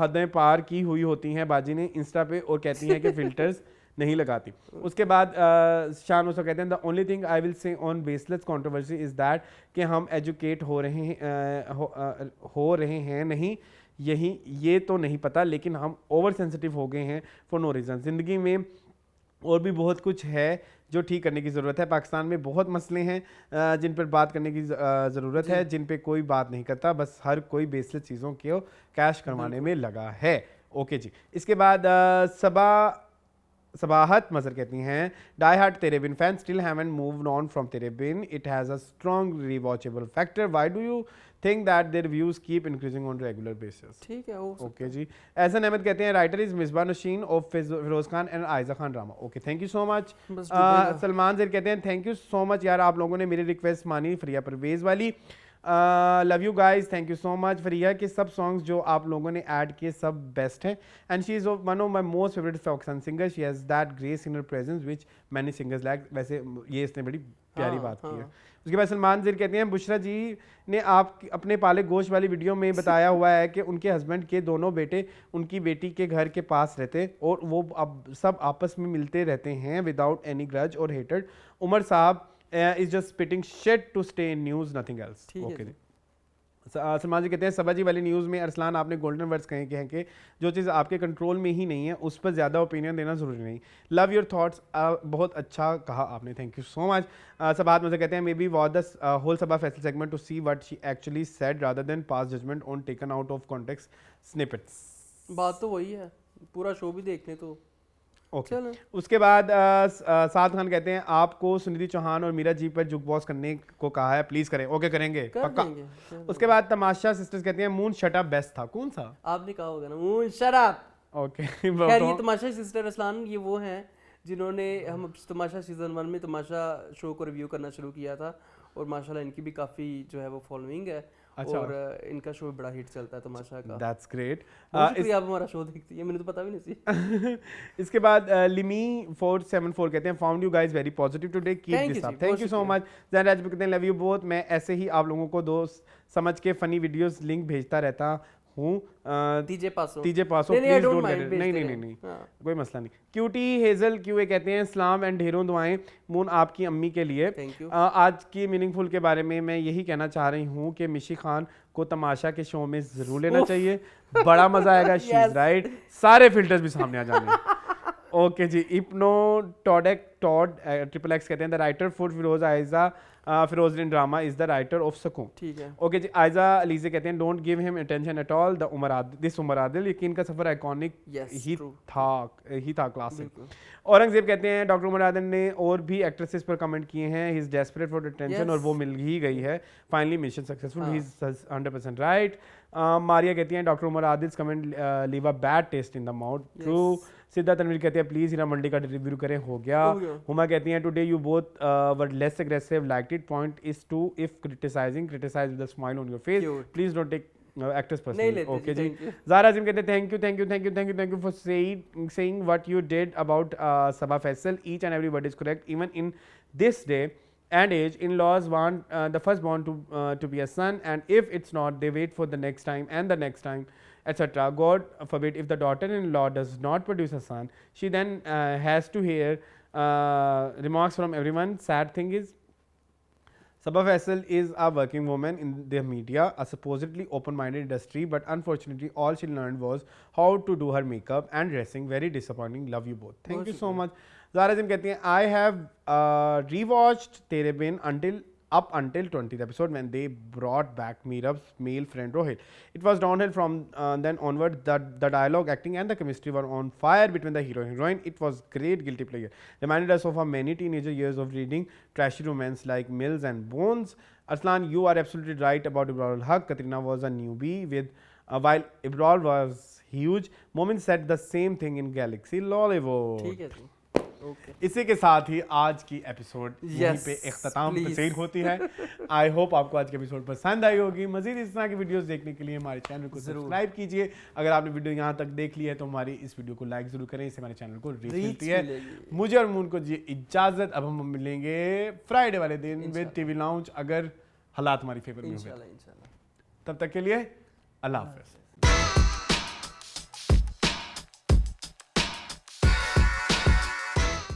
हदें पार की हुई होती हैं बाजी ने इंस्टा पे और कहती हैं कि फिल्टर्स नहीं लगाती. उसके बाद शान उसको कहते हैं the only thing I will say on baseless controversy is that कि हम एजुकेट हो रहे हैं नहीं ये तो नहीं पता लेकिन हम ओवर सेंसिटिव हो गए हैं फॉर नो रीज़न. ज़िंदगी में और भी बहुत कुछ है जो ठीक करने की ज़रूरत है. पाकिस्तान में बहुत मसले हैं जिन पर बात करने की ज़रूरत है जिन पे कोई बात नहीं करता. बस हर कोई बेसलेस चीज़ों को कैश करवाने में लगा है. ओके जी. इसके बाद सबाहत मजर कहती हैं die heart Tere Bin fan still haven't moved on from Tere Bin it has a strong rewatchable factor why do you think that their views keep increasing on regular basis. ठीक है. ओके जी. एहसन अहमद कहते हैं writer is Misbah Nasheen of Feroze Khan and Ayeza Khan drama. Okay thank you so much. Salman ज़र कहते हैं thank you so much यार आप लोगों ने मेरी रिक्वेस्ट मानी फरिया परवेज वाली. Love you guys. Thank you so much. Faria के सब सॉन्ग्स जो आप लोगों ने ऐड किए सब बेस्ट हैं and she is one of my most favourite folk singer. She has that grace in her presence which many singers lack. वैसे ये इसने बड़ी प्यारी बात की है. उसके बाद सलमान ज़र कहते हैं बुशरा जी ने आप अपने पाले गोश्त वाली वीडियो में बताया हुआ है कि उनके हस्बैंड के दोनों बेटे उनकी बेटी के घर के पास रहते और वो अब सब आपस में मिलते रहते हैं विदाउट एनी ग्रज और हेटेड. उमर साहब is just spitting shit to stay in news nothing else. Okay जी. सलमान जी कहते हैं सबा जी वाली न्यूज़ में अरसलान आपने गोल्डन वर्ड्स कहे कि हैं कि जो चीज़ आपके कंट्रोल में ही नहीं है उस पर ज़्यादा ओपिनियन देना ज़रूरी नहीं. Love your thoughts. बहुत अच्छा कहा आपने. Thank you so much. Sabat मुझे कहते हैं maybe watch the whole Saba Faisal segment to see what she actually said rather than pass judgment on taken out of context snippets. बात तो वही है पूरा शो भी देखने तो ओके चलो। उसके बाद साद खान कहते हैं आपको सुनिधि चौहान और मीरा जी पर जुग बॉस करने को कहा है, प्लीज करें। ओके करेंगे कर पक्का। देंगे, कर देंगे। उसके बाद तमाशा सिस्टर्स कहते हैं मून शट अप बेस्ट था, कौन सा? आपने कहा होगा ना शराब। ओके खैर ये तमाशा सिस्टर असलान ये वो हैं जिन्होंने हम तमाशा सीजन 1 में तमाशा शो को रिव्यू करना शुरू किया था और माशाल्लाह इनकी भी काफ़ी जो है वो फॉलोइंग है। अच्छा। और इनका शो बड़ा हिट चलता है तमाशा का। That's great. बहुत शुक्रिया आप हमारा शो देखती है, मैंने तो पता भी नहीं थी। इसके बाद लिमी 474 कहते हैं found you guys very positive today, keep Thank this you up. जी, थैंक बहुत यू सो शुक्रिया। मच। जैन राज कहते हैं लव यू बोथ। मैं ऐसे ही आप लोगों को दोस्त समझ के फनी वीडियोस लिंक भेजता रहता हूँ। तीजे पासो तीजे पासो नहीं, नहीं, I please don't don't mind, get it. भेजते नहीं रहें। नहीं नहीं हाँ। कोई मसला नहीं। क्यूटी हेजल क्यूए कहते हैं सलाम एंड ढेरों दुआएं मून आपकी अम्मी के लिए। Thank you। आज की मीनिंगफुल के बारे में मैं यही कहना चाह रही हूँ कि मिशी खान को तमाशा के शो में जरूर लेना चाहिए, बड़ा मजा आएगा। शी इज राइट, सारे फिल्टर्स भी सामने आ जाएंगे। ओके जी। इप्नो टॉडेक टॉड ट्रिपल एक्स कहते हैं the writer for Feroze Ayeza फिरोजलिन drama is the writer of Sukoon. ठीक है। ओके जी। आयजा अलीजे कहते हैं don't give him attention at all the Umar Adil Yakeen Ka Safar iconic Yes, he true. था क्लासिक। औरंगजेब कहते हैं डॉक्टर उमर आदिल ने और भी एक्ट्रेसेस पर कमेंट किए हैं, he is desperate for attention Yes. और वो मिल ही गई है फाइनली, मिशन सक्सेसफुल, हाँ। He is 100% right. मारिया कहती हैं doctor Umar Adil's comment leave a bad taste in the mouth, true. Siddharth Tanveer कहते हैं प्लीज हीरा मंडी का रिव्यू करें, हो गया। हो गया। हुमा कहती हैं today you both were less aggressive liked it, point is to if criticize with a smile on your face, Cute. Please don't take actors नहीं पर्सनली। लेते ओके जी, जी। thank you। ज़ारा अज़ीम कहते हैं thank you for saying what you did about Sabah Faisal. Each and every word is correct. Even in this day and age, in-laws want the firstborn to be a son, and if it's not, they wait for the next time and the next time, etc. God forbid if the daughter-in-law does not produce a son, she then has to hear remarks from everyone. Sad thing is, Sabah Faisal is a working woman in the media, a supposedly open-minded industry, but unfortunately all she learned was how to do her makeup and dressing. Very disappointing. Love you both. Thank you so much. Zara Azim कहती हैं I have rewatched Tere Bin up until 20th episode when they brought back Meerab's male friend Rohit. It was downhill from then onward. The dialogue, acting and the chemistry were on fire between the hero and heroine. It was great guilty pleasure. Reminded us of our many teenager years of reading trashy romance like Mills and Bones. Arslan, you are absolutely right about Ibrahim al-Haq. Katrina was a newbie with while Ibrahim was huge. Momin said the same thing in Galaxy Lollywood. ठीक है जी। Okay. इसी के साथ ही आज की episode यहीं Yes, पे इख्तिताम please. पसीर होती है। आई होप आपको आज की एपिसोड पसंद आई होगी। मजीद इस तरह की वीडियोस देखने के लिए हमारे चैनल को सब्सक्राइब कीजिए। अगर आपने वीडियो यहाँ तक देख ली है तो हमारी इस वीडियो को लाइक जरूर करें, इससे हमारे चैनल को रीच मिलती है। मिलेगी। मुझे और मून को जी इजाजत। अब हम मिलेंगे फ्राइडे वाले दिन विद टीवी लाउंज, अगर हालात हमारी फेवर में हुए। इंशाल्लाह। तब तक के लिए अल्लाह हाफिज़।